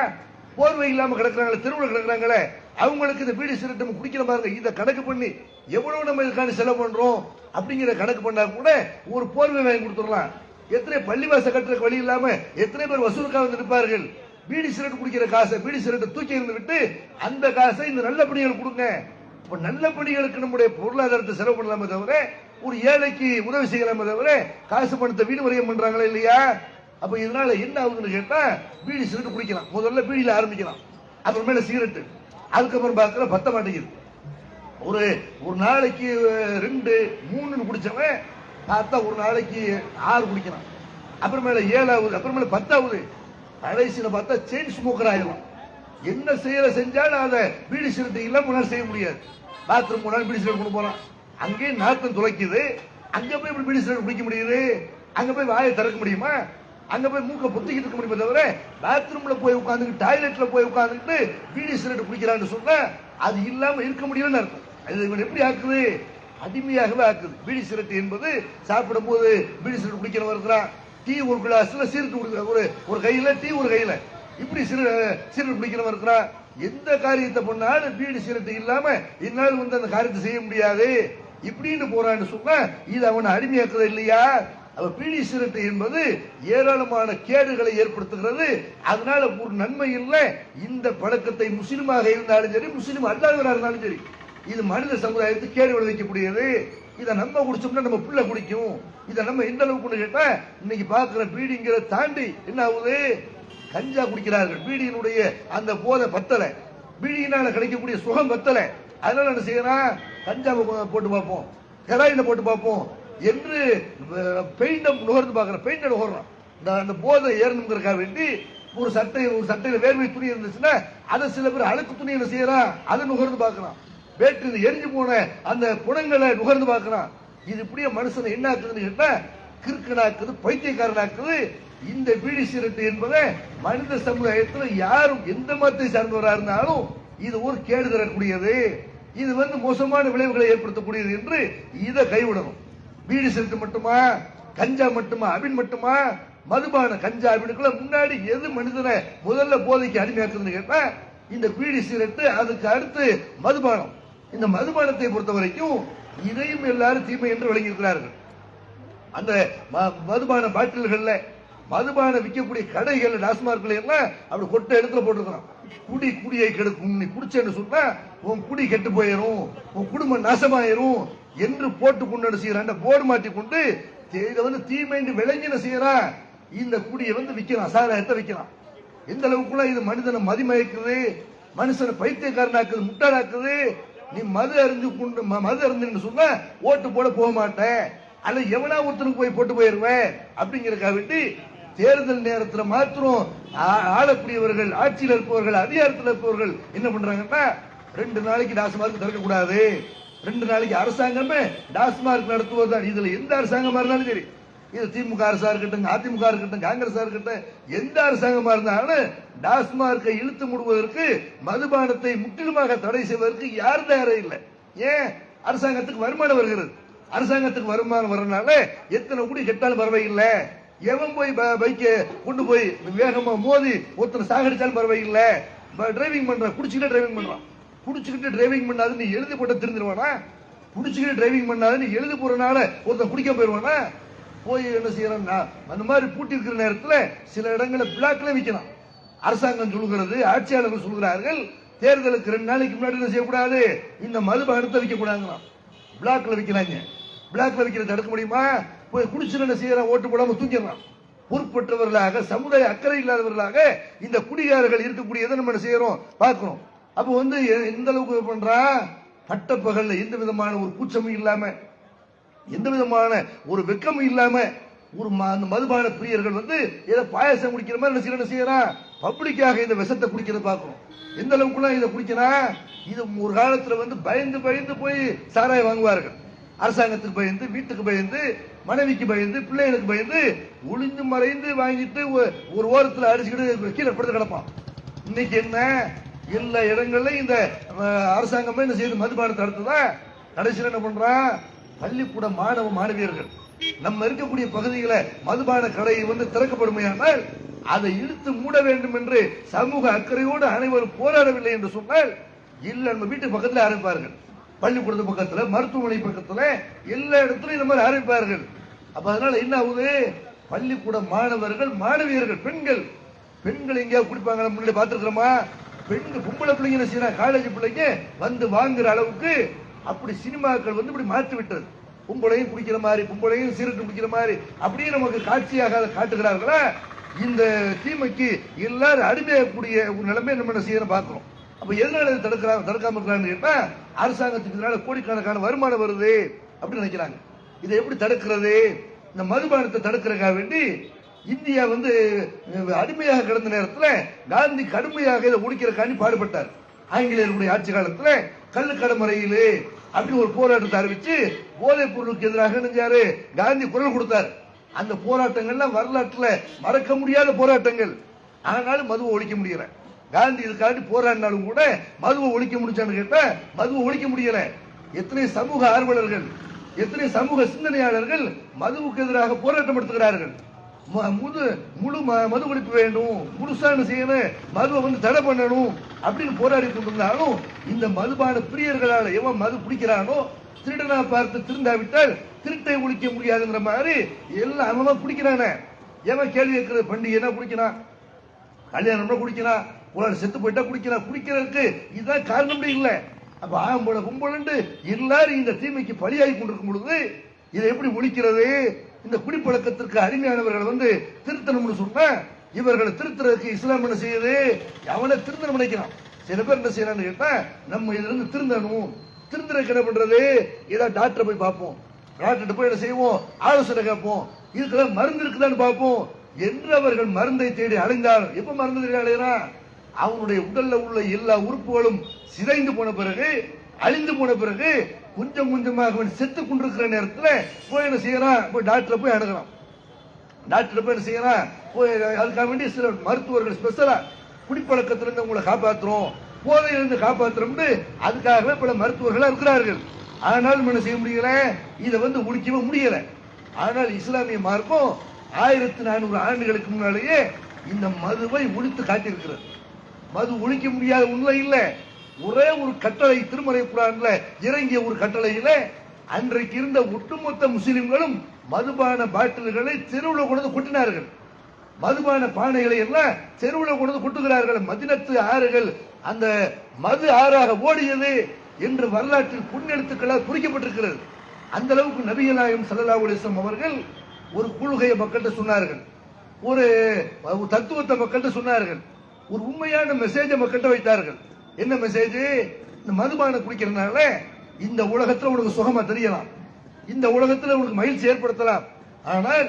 போர்வை இல்லாம கிடக்குறாங்களே, தெருவில் கிடக்குறாங்களே, அவங்களுக்கு இந்த பீடி சிகரெட் நம்ம குடிக்கிற பாருங்க. இதை கணக்கு பண்ணி எவ்வளவு நம்ம இதுக்கான செலவு பண்றோம் அப்படிங்கிற கணக்கு பண்ணா கூட ஒரு போர்வை வாங்கி கொடுத்துடலாம். எத்தனை பள்ளிவாச கட்டுறதுக்கு வழி இல்லாம எத்தனை பேர் வசூலுக்காக வந்து நிற்பார்கள். பீடி சிகரெட் குடிக்கிற காசை, பீடி சிகரெட்டை தூக்கி இருந்து விட்டு அந்த காசை இந்த நல்ல பணிகள் கொடுங்க. இப்ப நல்ல பணிகளுக்கு நம்முடைய பொருளாதாரத்தை செலவு பண்ணலாமே தவிர, ஒரு ஏழைக்கு உதவி செய்யலாமே தவிர காசு பணத்தை வீடு வரையம் பண்றாங்களா இல்லையா? அப்ப இதனால என்ன ஆகுதுன்னு கேட்டா, பீடி சிகரெட் குடிக்கலாம், முதல்ல பீடியில ஆரம்பிக்கலாம், அப்புறமேல சிகரெட், அதுக்கப்புறம் பார்க்கிற பத்த மாட்டேங்குது. ஒரு நாளைக்கு 2, 3 குடிச்சவன் பார்த்தா ஒரு நாளைக்கு 6 குடிக்கிறான், அப்புறமேல 7ஆவது, அப்புறமேல 10ஆவது, கடைசியில பார்த்தா செயின் ஸ்மோக்கர் ஆயிடும். என்ன செஞ்சாலும் அதை பீடி சிகரெட் இல்லாம முன்னாடி செய்ய முடியாது. பாத்ரூம் போனாலும் பீடி சிகரெட் கொண்டு போறான், அங்கே நாத்தம் துளைக்குது, அங்க போய் இப்படி பீடி சிகரெட் குடிக்க முடியுது? அங்க போய் வாயை திறக்க முடியுமா? அங்க போய் மூக்க பொத்திக்கிட்டு இருக்க முடியுமே தவிர, பாத்ரூம்ல போய் உட்காந்துக்கிட்டு, டாய்லெட்ல போய் உட்காந்துக்கிட்டு பீடி சிகரெட் குடிக்கிறான்னு சொன்னா அது இல்லாம இருக்க முடியும்னு அர்த்தம். அது இவன் எப்படி ஆக்குது? அடிமையாகவே ஆக்குது. பீடி சிரட்டு என்பது சாப்பிடும் போது பீடி சிரட்டு குடிக்கிறவன் இருக்கிறான், டீ ஒரு கிளாஸ்ல சீரட்டு குடிக்கிற ஒரு கையில டீ ஒரு கையில இப்படி சிரட்டு குடிக்கிறவன் இருக்கிறான். எந்த காரியத்தை பண்ணாலும் பீடி சிரட்டு இல்லாம என்னால் வந்து அந்த காரியத்தை செய்ய முடியாது இப்படின்னு போறான்னு சொன்னா இது அவனை அடிமையாக்குறது இல்லையா? அவ பீடி சிரட்டு என்பது ஏராளமான கேடுகளை ஏற்படுத்துகிறது. அதனால ஒரு நன்மை இல்லை. இந்த பழக்கத்தை முஸ்லிமாக இருந்தாலும் சரி, முஸ்லிம் அல்லாதவராக இருந்தாலும் சரி, இது மனித சமுதாயத்துக்கு கேடு விளைவிக்கக்கூடியது. இதை நம்ம குடிச்சோம்னா நம்ம பிள்ளை குடிக்கும். இதை நம்ம எந்த அளவுக்கு கேட்டா இன்னைக்கு பாக்குற பீடிங்கிற தாண்டி என்ன ஆகுது, கஞ்சா குடிக்கிறார்கள். பீடியினுடைய அந்த போதை பத்தல, பீடியினால கிடைக்கக்கூடிய சுகம் பத்தல. அதனால என்ன செய்யறான், கஞ்சாவை போட்டு பார்ப்போம், ஹெராயினை போட்டு பார்ப்போம் என்று பெயிண்ட நுகர்ந்து பார்க்கறான், பெயிண்ட நுகர்றான். அந்த போதை ஏறணுங்கிறதுக்காக வேண்டி ஒரு சட்டையில வேர்வை துணி இருந்துச்சுன்னா அதை சில பேர் அழுக்கு துணி என்ன செய்யறான், அதை நுகர்ந்து பார்க்கறான். பேட்டரி எரிஞ்சு போன அந்த குணங்களை நுகர்ந்து பார்க்கறான். இது இப்படியே மனுஷனை என்ன ஆக்குதுன்னு கேட்டா கிறுக்கனாக்குது, பைத்தியக்காரனாக்குது. இந்த பீடி சிரட்டு என்பதை மனித சமுதாயத்தில் யாரும் எந்த மதத்தை சார்ந்தவராக இருந்தாலும் இது ஒரு கேடு தரக்கூடியது, இது வந்து மோசமான விளைவுகளை ஏற்படுத்தக்கூடியது என்று இதை கைவிடணும். பீடி சிரட்டு மட்டுமா, கஞ்சா மட்டுமா, அபின் மட்டுமா, மதுபான கஞ்சா அபினுக்குள்ள முன்னாடி எது மனிதனை முதல்ல போதைக்கு அடிமையாக்குதுன்னு கேட்டா இந்த பீடி சிரட்டு, அதுக்கு அடுத்து மதுபானம். இந்த மதுபானத்தை பொறுத்த வரைக்கும் இதையும் எல்லாரும் தீமை என்று விளங்கியிருக்கிறார்கள். அந்த மதுபான பாட்டில்கள்ல மதுபானம் விற்கக்கூடிய கடைகள் டாஸ்மார்க்ல எல்லாம் அப்படி கொட்டை இடத்துல போட்டிருக்கிறான், குடியை கெடுக்கும், நீ குடிச்சேன்னு சொன்னா உன் குடி கெட்டு போயிடும், உன் குடும்பம் நாசமாயிரும் என்று போட்டு கொண்டு செய்யறான். போர்டு மாட்டி கொண்டு இதை வந்து தீமைன்னு விளங்கின செய்யறான். இந்த குடியை வந்து விற்கிறான், சாராயத்தை விற்கிறான். எந்த அளவுக்குள்ள இது மனிதனை மதிமயக்குது, மனுஷனை பைத்தியக்காரனாக்குது, முட்டாளாக்குது. நீ மது அறிஞ்சுன்னு சொன்னா ஓட்டு போட போக மாட்டேன், அல்ல எவனா ஒருத்தனுக்கு போய் போட்டு போயிருவேன் அப்படிங்கிறதுக்காக வேண்டி தேர்தல் நேரத்தில் மாத்திரம் ஆளக்கூடியவர்கள், ஆட்சியில் இருப்பவர்கள், அதிகாரத்தில் இருப்பவர்கள் என்ன பண்றாங்கன்னா 2 நாளைக்கு டாஸ்மார்க் திறக்கக்கூடாது, 2 நாளைக்கு அரசாங்கமே டாஸ்மார்க் நடத்துவதுதான். இதுல எந்த அரசாங்கமா இருந்தாலும் சரி, இது திமுக அரசா இருக்கட்டும், அதிமுக இருக்கட்டும், காங்கிரஸா இருக்கட்டும், எந்த அரசாங்கமா இருந்தாலும் டாஸ்மார்க்கை இழுத்து மூடுவதற்கு, மதுபானத்தை முற்றிலுமாக தடை செய்வதற்கு யார் தயாரா இல்லை. ஏன்? அரசாங்கத்துக்கு வருமானம் வருகிறது. அரசாங்கத்துக்கு வருமானம் வரனால எத்தனை கூடி கெட்டாலும் பரவாயில்லை, எவன் போய் பைக்க கொண்டு போய் வேகமா மோதி ஒருத்தனை சாகடிச்சாலும் பரவாயில்லை. டிரைவிங் பண்றான், குடிச்சுக்கிட்டே டிரைவிங் பண்றான். குடிச்சுக்கிட்டு டிரைவிங் பண்ணாது நீ எழுதி போட்ட திருந்துருவானா? குடிச்சுக்கிட்டு டிரைவிங் பண்ணாது நீ எழுதி போறனால ஒருத்தன் குடிக்க போயிருவானா? போய் என்ன செய்யறான்னா அந்த மாதிரி பூட்டி இருக்கிற நேரத்தில் சில இடங்களில் பிளாக்ல விற்கலாம். அரசாங்கம் சொல்லுகிறது, ஆட்சியாளர்கள் சொல்கிறார்கள், தேர்தலுக்கு 2 நாளைக்கு முன்னாடி என்ன செய்யக்கூடாது, இந்த மதுபானத்தை விற்க கூடாதுங்களாம். பிளாக்ல விற்கிறாங்க. பிளாக்ல விற்கிறத தடுக்க முடியுமா? போய் குடிச்சு என்ன செய்யறான், ஓட்டு போடாம தூங்கிடுறான். பொறுப்பற்றவர்களாக, சமுதாய அக்கறை இல்லாதவர்களாக இந்த குடிகாரர்கள் இருக்கக்கூடியதை நம்ம என்ன செய்யறோம் பார்க்கிறோம். அப்ப வந்து எந்த அளவுக்கு பண்றான், பட்டப்பகல்ல எந்த விதமான ஒரு கூச்சமும் இல்லாம, எந்த விதமான ஒரு வெக்கமும் இல்லாம ஒரு மதுபான பிரியர்கள் வந்து ஏதோ பாயசம் குடிக்கிற மாதிரி என்ன செய்யறான், பப்ளிக்காக இந்த விஷத்தை குடிக்கிறத பார்க்கிறோம். எந்த அளவுக்குலாம் இதை குடிக்கிறான். இது ஒரு காலத்துல வந்து பயந்து பயந்து போய் சாராயம் வாங்குவார்கள். அரசாங்கத்துக்கு பயந்து, வீட்டுக்கு பயந்து, மனைவிக்கு பயந்து, பிள்ளைகளுக்கு பயந்து ஒளிந்து மறைந்து வாங்கிட்டு ஒரு ஓரத்தில் அடிச்சுக்கிட்டு கீழே படுத்து கிடப்பான். இன்னைக்கு என்ன, எல்லா இடங்கள்ல இந்த அரசாங்கமே என்ன செய்யுது, மதுபானத்தை தடுத்துதான். கடைசியில் என்ன பண்றான், பள்ளிக்கூட மாணவ மாணவியர்கள் நம்ம இருக்கக்கூடிய பகுதிகளை மதுபான கடை வந்து திறக்கப்படுமையானால் அதை இழுத்து மூட வேண்டும் என்று சமூக அக்கறையோடு அனைவரும் போராடவில்லை என்று சொன்னால் இல்ல, நம்ம வீட்டு பக்கத்தில் ஆரம்பிப்பார்கள், பள்ளிக்கூடத்து பக்கத்துல, மருத்துவமனை பக்கத்துல, எல்லா இடத்துலயும் இந்த மாதிரி ஆரம்பிப்பார்கள். அப்ப அதனால என்ன ஆகுது, பள்ளிக்கூட மாணவர்கள், மாணவியர்கள், பெண்கள் எங்கேயாவது குடிப்பாங்க முன்னாடி பார்த்திருக்கிறோமா? பெண்கள், பொம்பளை பிள்ளைங்க என்ன செய்யறாங்க, காலேஜ் பிள்ளைங்க வந்து வாங்குற அளவுக்கு அப்படி சினிமாக்கள் வந்து இப்படி மாற்றி விட்டது. பொம்பளையும் குடிக்கிற மாதிரி, பொம்பளையும் சிகரெட் குடிக்கிற மாதிரி அப்படியே நமக்கு காட்சியாக காட்டுகிறார்களா? இந்த தீமைக்கு எல்லாரும் அடிமையக்கூடிய ஒரு நிலைமை நம்ம என்ன செய்யணும் பார்க்கிறோம். அப்ப எதனால தடுக்காம இருக்கிறான்னு கேட்டா, அரசாங்கத்துக்கு இதனால கோடிக்கணக்கான வருமானம் வருது அப்படின்னு நினைக்கிறாங்க. இதை எப்படி தடுக்கிறது? இந்த மதுபானத்தை தடுக்கிறதுக்காக வேண்டி இந்தியா வந்து அடிமையாக கிடந்த நேரத்தில் காந்தி கடுமையாக இதை ஒழிக்கிறக்காண்டி பாடுபட்டார். ஆங்கிலேயர்களுடைய ஆட்சி காலத்தில் கள்ளுக்கடை அப்படின்னு ஒரு போராட்டத்தை அறிவிச்சு போதைப் பொருளுக்கு எதிராக நெஞ்சாரு காந்தி குரல் கொடுத்தார். அந்த போராட்டங்கள்லாம் வரலாற்றுல மறக்க முடியாத போராட்டங்கள். ஆனாலும் மதுவை ஒழிக்க முடியல. காந்தி இதுக்காண்டி போராடினாலும் கூட மதுவை ஒழிக்க முடிச்சான்னு கேட்டா மதுவை ஒழிக்க முடியல. எத்தனை சமூக ஆர்வலர்கள், எத்தனை சமூக சிந்தனையாளர்கள் மதுவுக்கு எதிராக போராட்டம் நடத்துகிறார்கள். முழு மது குடிப்பு வேண்டும், முழுசான செய்யணும், மதுவை வந்து தடை பண்ணணும் அப்படின்னு போராடி கொண்டிருந்தாலும் இந்த மதுபான பிரியர்களால் எவன் மது குடிக்கிறானோ, திருடனா பார்த்து திருந்தாவிட்டால் திருட்டை ஒழிக்க முடியாதுங்கிற மாதிரி எல்லாம் அவன் குடிக்கிறான. எவன் கேள்வி கேட்கிறது, பண்டிகைனா குடிக்கிறான், கல்யாணம்னா குடிக்கிறான், ஒரு செத்து போயிட்டா குடிக்கிறான். குடிக்கிறதுக்கு இதுதான் காரணம் இல்லை. அப்ப ஆம்பளை கும்பலண்டு எல்லாரும் இந்த தீமைக்கு பலியாகி கொண்டிருக்கும் பொழுது இதை எப்படி ஒழிக்கிறது? இந்த குடிப்பழக்கத்திற்கு அடிமையானவர்கள் வந்து திருத்தணும்னு சொன்னா இவர்களை திருத்துறதுக்கு இஸ்லாம் என்ன செய்யுது? அவனை திருத்தணும் நினைக்கிறான். சில பேர் என்ன செய்யறான்னு கேட்டா, நம்ம இதுல இருந்து திருந்தணும், திருந்துறதுக்கு என்ன பண்றது? ஏதாவது டாக்டரை போய் பார்ப்போம், டாக்டர் போய் என்ன செய்வோம், ஆலோசனை கேட்போம், இதுக்கெல்லாம் மருந்து இருக்குதான்னு பார்ப்போம் என்று அவர்கள் மருந்தை தேடி அலைந்தாலும், எப்ப மருந்து தேடி அலைகிறான்? அவனுடைய உடல்ல உள்ள எல்லா உறுப்புகளும் சிதைந்து போன பிறகு, அழிந்து போன பிறகு, கொஞ்சம் கொஞ்சமாக அவன் செத்து கொண்டிருக்கிற நேரத்தில் போய் என்ன செய்யறான்? போய் டாக்டரை போய் அணுகிறான். டாக்டர் போய் என்ன செய்யறான்? போய் அதுக்காக வேண்டி சில மருத்துவர்கள் ஸ்பெஷலா குடிப்பழக்கத்திலிருந்து உங்களை காப்பாற்றுறோம், போதையிலிருந்து காப்பாற்றுறோம்னு அதுக்காகவே பல மருத்துவர்களா இருக்கிறார்கள். ஆனாலும் என்ன செய்ய முடியல? இதை வந்து ஒழிக்கவே முடியல. ஆனால் இஸ்லாமிய மார்க்கம் 1400 ஆண்டுகளுக்கு முன்னாலேயே இந்த மதுவை ஒழித்து காட்டியிருக்கிறது. மது ஒழிக்க முடியாத உண்மை இல்லை. ஒரே ஒரு கட்டளை திருமறை குர்ஆன்ல இறங்கிய ஒரு கட்டளையில அன்றைக்கு இருந்த ஒட்டுமொத்த முஸ்லிம்களும் மதுபான பாட்டில்களை தெருவில் கொண்டு கொட்டினார்கள். மதுபான பானைகளை எல்லாம் தெருவில் கொண்டு கொட்டுகிறார்கள். மதினத்து ஆறுகள் அந்த மது ஆறாக ஓடியது என்று வரலாற்றில் புண்ணெழுத்துக்களால் குறிக்கப்பட்டிருக்கிறது. அந்த அளவுக்கு நபிகள் நாயகம் ஸல்லல்லாஹு அலைஹி வஸல்லம் அவர்கள் ஒரு கொள்கையை மக்கள்கிட்ட சொன்னார்கள், ஒரு தத்துவத்தை மக்கள்கிட்ட சொன்னார்கள், ஒரு உண்மையான மெசேஜை மக்கள்கிட்ட வைத்தார்கள். என்ன மெசேஜ்? இந்த மதுபானம் குடிக்கிறதுனால இந்த உலகத்தில் உனக்கு சுகமா தெரியலாம், இந்த உலகத்தில் உனக்கு மகிழ்ச்சி ஏற்படுத்தலாம். ஆனால்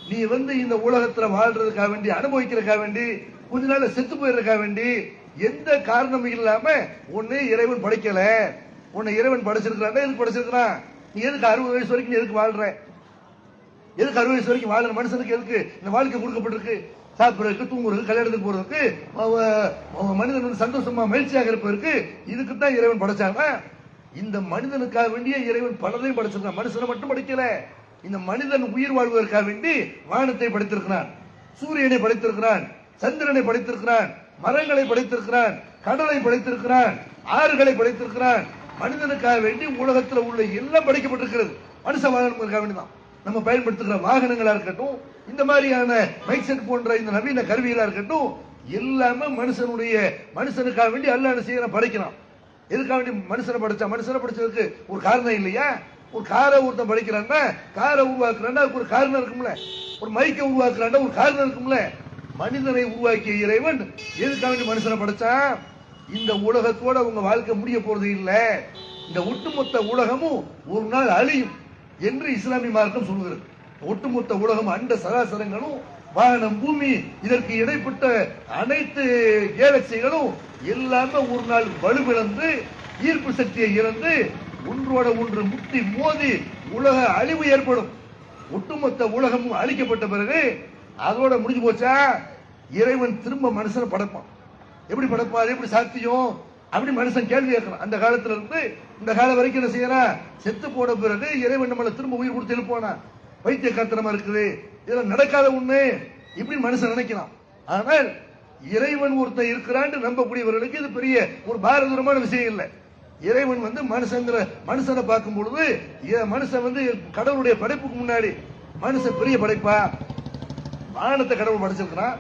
நீ வந்து இந்த உலகத்தில் வாழ்றதுக்காக வேண்டி, அனுபவிக்கிறதுக்காக வேண்டி, கொஞ்ச நாள் செத்து போயிருக்காக வேண்டி எந்த காரணமும் இல்லாம உன்னை இறைவன் படைக்கல. உன்னை இறைவன் படைச்சிருக்கிறான். எதுக்கு படைச்சிருக்கிறான்? நீ எதுக்கு 60 வயசு வரைக்கும் நீ எதுக்கு வாழ்ற? எதுக்கு 60 வயசு வரைக்கும் வாழற? மனுஷனுக்கு எதுக்கு இந்த வாழ்க்கை கொடுக்கப்பட்டிருக்கு? சாப்பிடுறதுக்கு, தூங்குறதுக்கு, கல்யாணத்துக்கு போறதுக்கு, மனிதன் வந்து சந்தோஷமா மகிழ்ச்சியாக இருப்பதற்கு. இதுக்கு தான் இறைவன் படைச்சாங்க. இந்த மனிதனுக்காக வேண்டிய இறைவன் பலதையும் படைச்சிருக்கான். மனுஷனை மட்டும் படைக்கல. இந்த மனிதன் உயிர் வாழ்வதற்காக வேண்டி வானத்தை படைத்திருக்கிறான், சூரியனை படைத்திருக்கிறான், சந்திரனை படைத்திருக்கிறான், மரங்களை படைத்திருக்கிறான், கடலை படைத்திருக்கிறான், ஆறுகளை படைத்திருக்கிறான். மனிதனுக்காக வேண்டி உலகத்தில் உள்ள எல்லாம் படைக்கப்பட்டிருக்கிறது. மனுஷ வாழணுக்காக வேண்டிதான். நம்ம பயன்படுத்துகிற வாகனங்களா இருக்கட்டும், இந்த மாதிரியான மைக் செட் போன்ற இந்த நவீன கருவிகளா இருக்கட்டும், எல்லாமே மனுஷனுக்காக வேண்டி அல்லாஹ் என்ன செய்யறான்? படைக்கிறான். எதுக்காக வேண்டி மனுஷனை படைச்சா? மனுஷனை படைச்சதுக்கு ஒரு காரணம் இல்லையா? ஒரு காரை ஒருத்தன் படைக்கிறான்னா, காரை உருவாக்குறான்னா அதுக்கு ஒரு காரணம் இருக்கும்ல. ஒரு மைக்கை உருவாக்குறான்னா ஒரு காரணம் இருக்கும்ல. மனிதனை உருவாக்கிய இறைவன் எதுக்காக வேண்டி மனுஷனை படைச்சான்? இந்த உலகத்தோட உங்க வாழ்க்கை முடிய போறது இல்ல, இந்த ஒட்டுமொத்த உலகமும் ஒரு நாள் அழியும் என்று இஸ்லாமிய மார்க்கம் சொல்கிறது. ஒட்டுமொத்த உலகம், அண்ட சராசரங்களும், வானம், பூமி, இதற்கு இடைப்பட்ட அனைத்து கேலக்சிகளும் எல்லாமே ஒரு நாள் வலுவிழந்து ஈர்ப்பு சக்தியை இழந்து ஒன்றோட ஒன்று முட்டி மோதி உலக அழிவு ஏற்படும். ஒட்டுமொத்த உலகமும் அழிக்கப்பட்ட பிறகு அதோட முடிஞ்சு போச்சா? இறைவன் திரும்ப மனுஷனை படைப்பான். எப்படி படைப்பார்? எப்படி சாத்தியம்? அப்படி மனுஷன் கேள்வி கேட்கறான். அந்த காலத்துல இருந்து இந்த காலம் வரைக்கும் என்ன செய்யறான்? செத்து போன பிறகு இறைவன் நம்மளை திரும்ப உயிர் கொடுத்து எழுப்பானா? வைத்திய காத்திரமா இருக்குது, இதெல்லாம் நடக்காத உண்மை இப்படி மனுஷன் நினைக்கிறான். ஆனால் இறைவன் ஒருத்தன் இருக்கிறான்னு நம்பக்கூடியவர்களுக்கு இது பெரிய ஒரு பாரதூரமான விஷயம் இல்லை. இறைவன் வந்து மனுஷனை பார்க்கும் பொழுது மனுஷன் வந்து கடவுளுடைய படைப்புக்கு முன்னாடி மனுஷன் பெரிய படைப்பா? வானத்தை கடவுள் படைச்சிருக்கிறான்,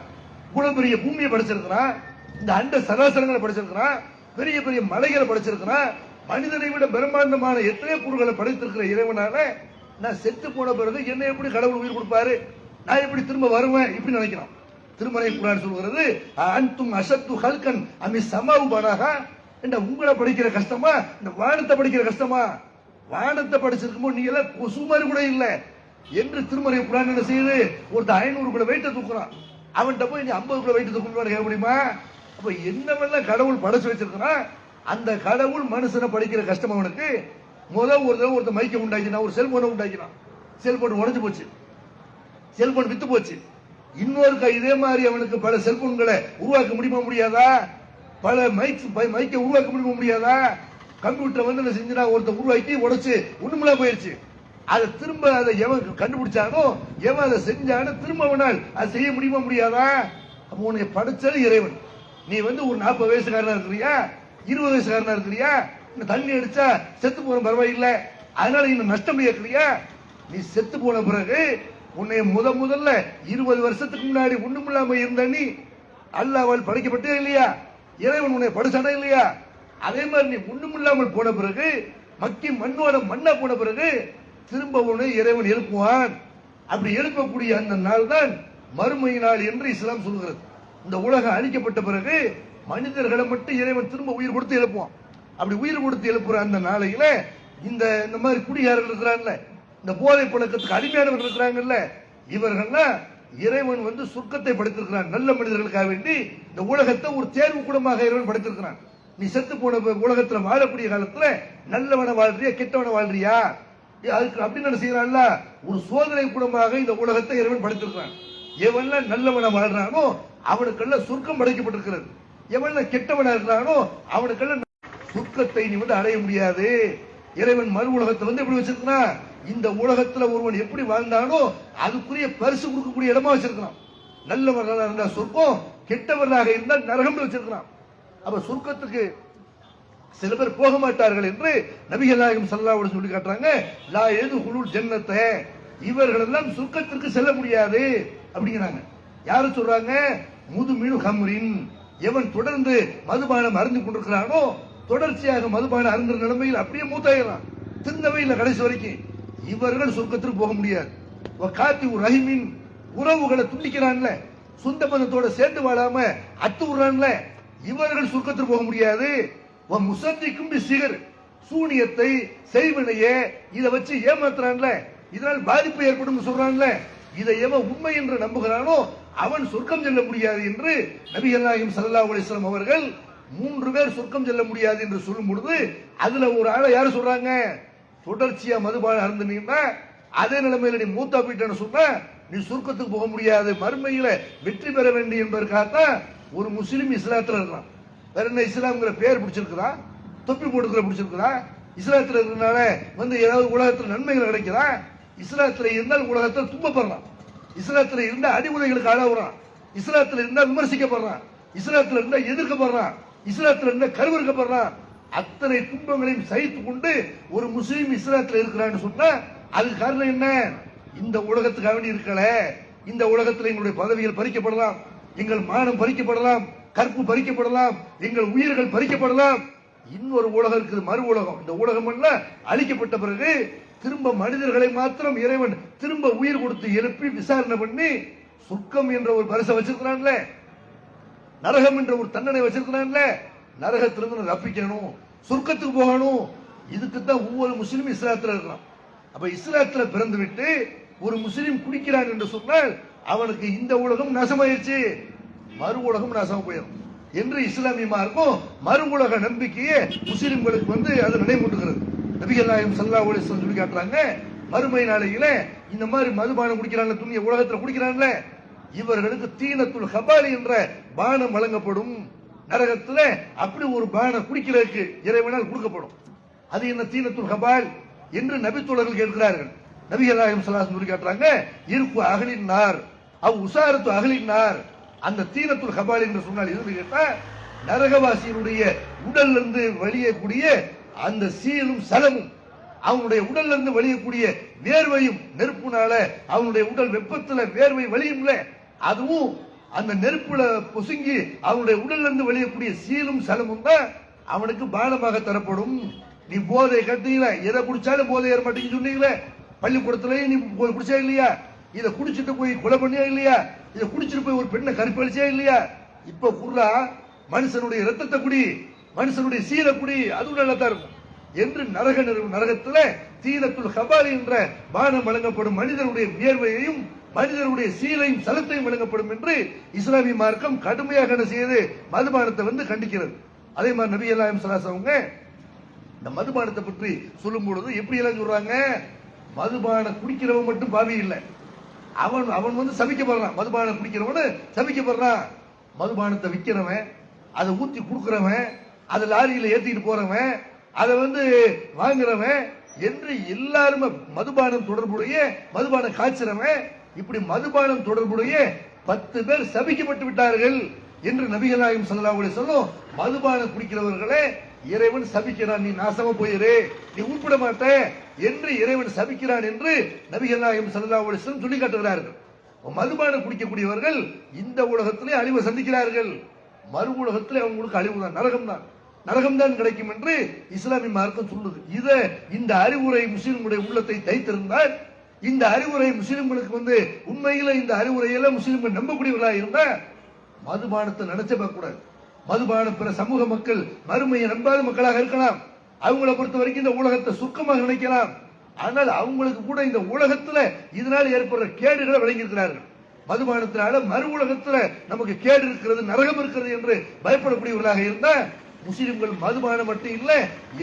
இவ்வளவு பெரிய பூமியை படைச்சிருக்கிறான், இந்த அண்ட சராசரங்களை படைச்சிருக்கிறான், பெரிய பெரிய மலைகளை படைச்சிருக்கிறான். மனிதனை விட பிரம்மாண்டமான எத்தனை பொருள்களை படைத்திருக்கிற இறைவனால நான் செத்து போன பிறகு என்ன எப்படி கடவுள் உயிர் கொடுப்பாரு? நான் எப்படி திரும்ப வருவேன் இப்படி நினைக்கிறான். திருமறை குர்ஆன் சொல்கிறது, அன்தும் அஷத்து ஹல்கன் அமி சமாவு பனஹா, இந்த உங்களை படிக்கிற கஷ்டமா இந்த வானத்தை படிக்கிற கஷ்டமா? வானத்தை படிச்சிருக்கும்போது நீ எல்லாம் சுமாரி கூட இல்ல என்று திருமறை குர்ஆன் என்ன செய்யுது? ஒருத்தர் 500 கிலோ வெயிட்ட தூக்குறான், அவன்கிட்ட போய் நீ 50 கிலோ வெயிட்ட தூக்கணும்னு கேட்க முடியுமா? அப்ப என்னவெல்லாம் கடவுள் படைச்சு வச்சிருக்கிறான். அந்த கடவுள் மனுஷனை படிக்கிற கஷ்டம் அவனுக்கு. ஒருத்தர் மைக்கை உண்டாக்கினான், ஒரு செல்போனை உண்டாக்கினான், செல்போன் உடஞ்சு போச்சு, செல்போன் வித்து போச்சு. இன்னொரு இதே மாதிரி அவனுக்கு பல செல்போன்களை உருவாக்க முடியுமா? முடியாதா? பல மைக்கை உருவாக்க முடியுமா? முடியாதா? கம்ப்யூட்டர் வந்து என்ன செஞ்சா ஒருத்தர் உருவாக்கி உடைச்சு ஒண்ணுமில்லா போயிருச்சு. அதை திரும்ப அதை எவன் கண்டுபிடிச்சானோ எவன் அதை செஞ்சானோ திரும்ப அவனால் அதை செய்ய முடியுமா முடியாதா? அப்போ உன்னை படைச்சது இறைவன். நீ வந்து ஒரு 40 வயசுக்காரனா இருக்கிறியா, 20 வயசுக்காரனா இருக்கிறியா, இன்னும் தண்ணி அடிச்சா செத்து போற பரவாயில்லை, அதனால இன்னும் நஷ்டம் ஏற்கறியா? நீ செத்து போன பிறகு உன்னை முதல்ல 20 வருஷத்துக்கு முன்னாடி ஒண்ணுமில்லாம இருந்த நீ அல்லாஹ்வால் படைக்கப்பட்டே இல்லையா? இறைவன் உன்னை படைச்சானே இல்லையா? அதே மாதிரி நீ ஒண்ணுமில்லாமல் போன பிறகு மக்கி மண்ணோட மண்ணா போன பிறகு திரும்ப உன்னை இறைவன் எழுப்புவான். அப்படி எழுப்பக்கூடிய அந்த நாள் தான் மறுமை நாள் என்று இஸ்லாம் சொல்கிறது. இந்த உலகம் அழிக்கப்பட்ட பிறகு மனிதர்களை மட்டும் இறைவன் திரும்ப உயிர் கொடுத்து எழுப்புவான். அப்படி உயிர் கொடுத்து எழுப்புற அந்த நாளையில இந்த மாதிரி குடிகாரர்கள் இருக்கிறாங்கல்ல, இந்த போதை பழக்கத்துக்கு அடிமையானவர்கள் இருக்கிறாங்கல்ல, இவர்கள்லாம் இறைவன் வந்து சொர்க்கத்தை படைத்திருக்கிறான். நல்ல மனிதர்களுக்காக வேண்டி இந்த உலகத்தை ஒரு தேர்வு கூடமாக இறைவன் படைத்திருக்கிறான். நீ செத்து போன உலகத்துல வாழக்கூடிய காலத்துல நல்லவனை வாழ்றியா கெட்டவனை வாழ்றியா அதுக்கு அப்படின்னு என்ன செய்யறான்ல, ஒரு சோதனை கூடமாக இந்த உலகத்தை இறைவன் படைத்திருக்கிறான். எவன்லாம் நல்லவனை வாழ்றானோ அவனுக்கெல்லாம் சொர்க்கம் படைக்கப்பட்டிருக்கிறது. எவன்லாம் கெட்டவனா இருக்கிறானோ அவனுக்கெல்லாம் சொர்க்கத்தை நீ வந்து அடைய முடியாது. இறைவன் மறு உலகத்தை வந்து எப்படி வச்சிருக்கிறான், இந்த உலகத்துல ஒருவன் எப்படி வாழ்ந்தானோ அதுக்குரிய பரிசு கொடுக்கக்கூடிய இடமா வச்சிருக்கிறான். நல்லவர்களாக இருந்தா சொர்க்கம், கெட்டவர்களாக இருந்தால் நரகம் வச்சிருக்கிறான். அப்ப சொர்க்கத்துக்கு சில பேர் போக மாட்டார்கள் என்று நபிகள் நாயகம் ஸல்லல்லாஹு அலைஹி வஸல்லம் சொல்லி காட்டுறாங்க. லா யதுகுலுல் ஜன்னத்தை, இவர்கள் எல்லாம் சொர்க்கத்திற்கு செல்ல முடியாது அப்படிங்கிறாங்க. யாரு சொல்றாங்க? முதுமினு ஹம்ரின், எவன் தொடர்ந்து மதுபானம் அருந்து கொண்டிருக்கிறானோ, தொடர்ச்சியாக மதுபானம் அருந்துற நிலைமையில் அப்படியே மூத்தாயிடலாம், திருந்தவே இல்லை கடைசி வரைக்கும், இவர்கள் சொர்க்கத்திற்கு போக முடியாது. காத்தி ரஹிமின், உறவுகளை துண்டிக்கிறான்ல, சொந்த பந்தத்தோட சேர்ந்து வாழாம அத்து விடுறான்ல, இவர்கள் சொர்க்கத்திற்கு போக முடியாது. முசத்திக்கும் சிகர், சூனியத்தை செய்வினையே இதை வச்சு ஏமாத்துறான்ல, இதனால் பாதிப்பு ஏற்படும் சொல்றான்ல, இதை எவன் உண்மை என்று நம்புகிறானோ அவன் சொர்க்கம் செல்ல முடியாது என்று நபிகள் நாயகம் ஸல்லல்லாஹு அலைஹி வஸல்லம் அவர்கள் 3 பேர் சொர்க்கம் செல்ல முடியாது என்று சொல்லும் பொழுது அதுல ஒரு ஆளை யாரு சொல்றாங்க? தொடர்ச்சியா மதுபானம் அருந்தினீங்கன்னா அதே நிலைமையில நீ மூத்தா போயிட்டேன்னு சொன்னா நீ சொர்க்கத்துக்கு போக முடியாது, மறுமையில வெற்றி பெற வேண்டும் என்பதற்காகத்தான் ஒரு முஸ்லிம் இஸ்லாத்துல இருக்கலாம். வேற என்ன இஸ்லாம்ங்கிற பேர் பிடிச்சிருக்குதா, தொப்பி போட்டுக்கிற பிடிச்சிருக்குதா? இஸ்லாத்துல இருக்கிறதுனால வந்து ஏதாவது உலகத்துல நன்மைகள் கிடைக்குதா? இஸ்லாத்துல இருந்தால் உலகத்தில் துன்பப்படுறான், இஸ்லாத்துல இருந்தா அடி உதைகளுக்கு ஆளாகிறான், இஸ்லாத்துல இருந்தா விமர்சிக்கப்படுறான், இஸ்லாத்துல இருந்தா எதிர்க்கப்படுறான், இஸ்லாத்துல இருந்தா கருவறுக்கப்படுறான். அத்தனை துன்பங்களையும் சகித்துக் கொண்டு ஒரு முஸ்லீம் இஸ்லாத்துல இருக்கிறான்னு சொன்னா அதுக்கு காரணம் என்ன? இந்த உலகத்துக்காக வேண்டி இருக்கல, இந்த உலகத்தில் எங்களுடைய பதவிகள் பறிக்கப்படலாம், எங்கள் மானம் பறிக்கப்படலாம், கற்பு பறிக்கப்படலாம், எங்கள் உயிர்கள் பறிக்கப்படலாம். இன்னொரு உலகம் இருக்குது, மறு உலகம். இந்த உலகம் எல்லாம் அழிக்கப்பட்ட பிறகு திரும்ப மனிதர்களை மாத்திரம் இறைவன் திரும்ப உயிர் கொடுத்து எழுப்பி விசாரணை பண்ணி சொர்க்கம் என்ற ஒரு பரிசை வச்சிருக்கிறான்ல, நரகம் என்ற ஒரு தண்டனை வச்சிருக்கிறான்ல, நரகத்திலிருந்து தப்பிக்கணும், சொர்க்கத்துக்கு போகணும். இதுக்கு தான் ஒவ்வொரு முஸ்லீமும் இஸ்லாத்துல இருக்கிறான். அப்ப இஸ்லாத்துல பிறந்து விட்டு ஒரு முஸ்லீம் குடிக்கிறான் என்று சொன்னால் அவனுக்கு இந்த உலகம் நாசமாயிருச்சு, மறு உலகம் நாசமா போயிடும் என்று இஸ்லாமிய மார்க்கம் மறு உலக நம்பிக்கையே முஸ்லிம்களுக்கு வந்து அது நடைமுறைகிறது. நபிகள் நாயகம் ஸல்லல்லாஹு அலைஹி வஸல்லம் சொல்லி காட்டுறாங்க, மறுமை நாளையில இந்த மாதிரி மதுபானம் குடிக்கிறான்ல, துணிய உலகத்துல குடிக்கிறான்ல, இவர்களுக்கு தீனத்துல் ஹபாலி என்ற பானம் வழங்கப்படும். நரகத்துல அப்படி ஒரு பானம் குடிக்கிறதுக்கு இறைவனால் கொடுக்கப்படும். அது என்ன தீனத்துல் ஹபால் என்று நபித்தோழர்கள் கேட்கிறார்கள். நபிகள் நாயகம் ஸல்லல்லாஹு அலைஹி வஸல்லம் சொல்லி காட்டுறாங்க, இருக்கு அகலின் நார் அவ் உசாரத்து அகலின் நார். அந்த தீனத்துல் ஹபால் என்று சொன்னால் எது கேட்டா, நரகவாசியினுடைய உடல்ல இருந்து வெளியக்கூடிய அந்த சீலும் சலமும், அவனுடைய உடல்ல இருந்து வெளியக்கூடிய வேர்வையும், நெருப்புனால அவனுடைய உடல் வெப்பத்துல வேர்வை வெளியும்ல, அதுவும் அந்த நெருப்புல பொசுங்கி அவனுடைய உடல்ல இருந்து வெளியக்கூடிய சீலும் சலமும் தான் அவனுக்கு பானமாக தரப்படும். நீ போதை கட்டீங்கள, எதை குடிச்சாலும் போதை ஏற மாட்டேங்குன்னு சொன்னீங்களே, பள்ளிக்கூடத்துல நீ குடிச்சா இல்லையா, இதை குடிச்சிட்டு போய் கொலை பண்ணியா இல்லையா, இதை குடிச்சிட்டு போய் ஒரு பெண்ணை கற்பழிச்சா இல்லையா, இப்ப குர்ரா மனுஷனுடைய ரத்தத்தை குடி, மனுஷனுடைய சீல குடி, அதுவும் நல்லா தான் இருக்கும் என்று நரகத்துல தீனத்துல் ஹபாலி என்ற பானம் வழங்கப்படும். மனிதனுடைய வியர்வையையும் மனிதனுடைய சீலையும் சலத்தையும் வழங்கப்படும் என்று இஸ்லாமிய மார்க்கம் கடுமையாக என்ன செய்யுது, மதுபானத்தை வந்து கண்டிக்கிறது. அதே மாதிரி நபி ஸல்லல்லாஹு அலைஹி வஸல்லம் அவங்க இந்த மதுபானத்தை பற்றி சொல்லும் பொழுது எப்படி எல்லாம் சொல்றாங்க, மதுபானம் குடிக்கிறவன் மட்டும் பாவி இல்லை, அவன் வந்து சபிக்கப்படுறான். மதுபானம் குடிக்கிறவனு சபிக்கப்படுறான். மதுபானத்தை விற்கிறவன், அதை ஊத்தி கொடுக்கிறவன், அதை லாரியில ஏத்திட்டு போறவன், அதை வாங்குறவன் என்று எல்லாரும் மதுபானம் தொடர்புடைய மதுபானம் காய்ச்சறவன் இப்படி மதுபானம் தொடர்புடைய 10 பேர் சபிக்கப்பட்டு விட்டார்கள் என்று நபிகள் நாயகம் ஸல்லல்லாஹு அலைஹி வஸல்லம் மதுபானம் குடிக்கிறவர்களே இறைவன் சபிக்கிறான், நீ நாசமா போயிரு, நீ உட்பட மாட்ட என்று இறைவன் சபிக்கிறான் என்று நபிகள் நாயகம் ஸல்லல்லாஹு அலைஹி வஸல்லம் சொல்லி காட்டுகிறார்கள். மதுபானம் குடிக்கக்கூடியவர்கள் இந்த உலகத்திலே அழிவை சந்திக்கிறார்கள், மறு உலகத்திலே அவங்களுக்கு அழிவுதான், நரகம்தான் கிடைக்கும் என்று இஸ்லாமிய மார்க்கம் சொல்லுது. இந்த அறிவுரை முஸ்லிம்களுடைய உள்ளத்தை தைத்திருந்தால், இந்த அறிவுரை முஸ்லிம்களுக்கு உண்மையில இந்த அறிவுரையெல்லாம் முஸ்லிம்கள் நம்பக்கூடியவர்களாக இருந்தா மதுபானத்தை நினைச்ச பார்க்க கூடாது. மதுபானம் பிற சமூக மக்கள் மறுமையை நம்பாத மக்களாக இருக்கலாம், அவங்களை பொறுத்த வரைக்கும் இந்த உலகத்தை சுருக்கமாக நினைக்கலாம். ஆனால் அவங்களுக்கு கூட இந்த உலகத்துல இதனால் ஏற்படுற கேடுகளை விளங்கி இருக்கிறார்கள். மதுபானத்தினால மறு உலகத்துல நமக்கு கேடு இருக்கிறது, நரகம் இருக்கிறது என்று பயப்படக்கூடியவர்களாக இருந்தா முஸ்லிம்கள் மதுபானம் மட்டும் இல்ல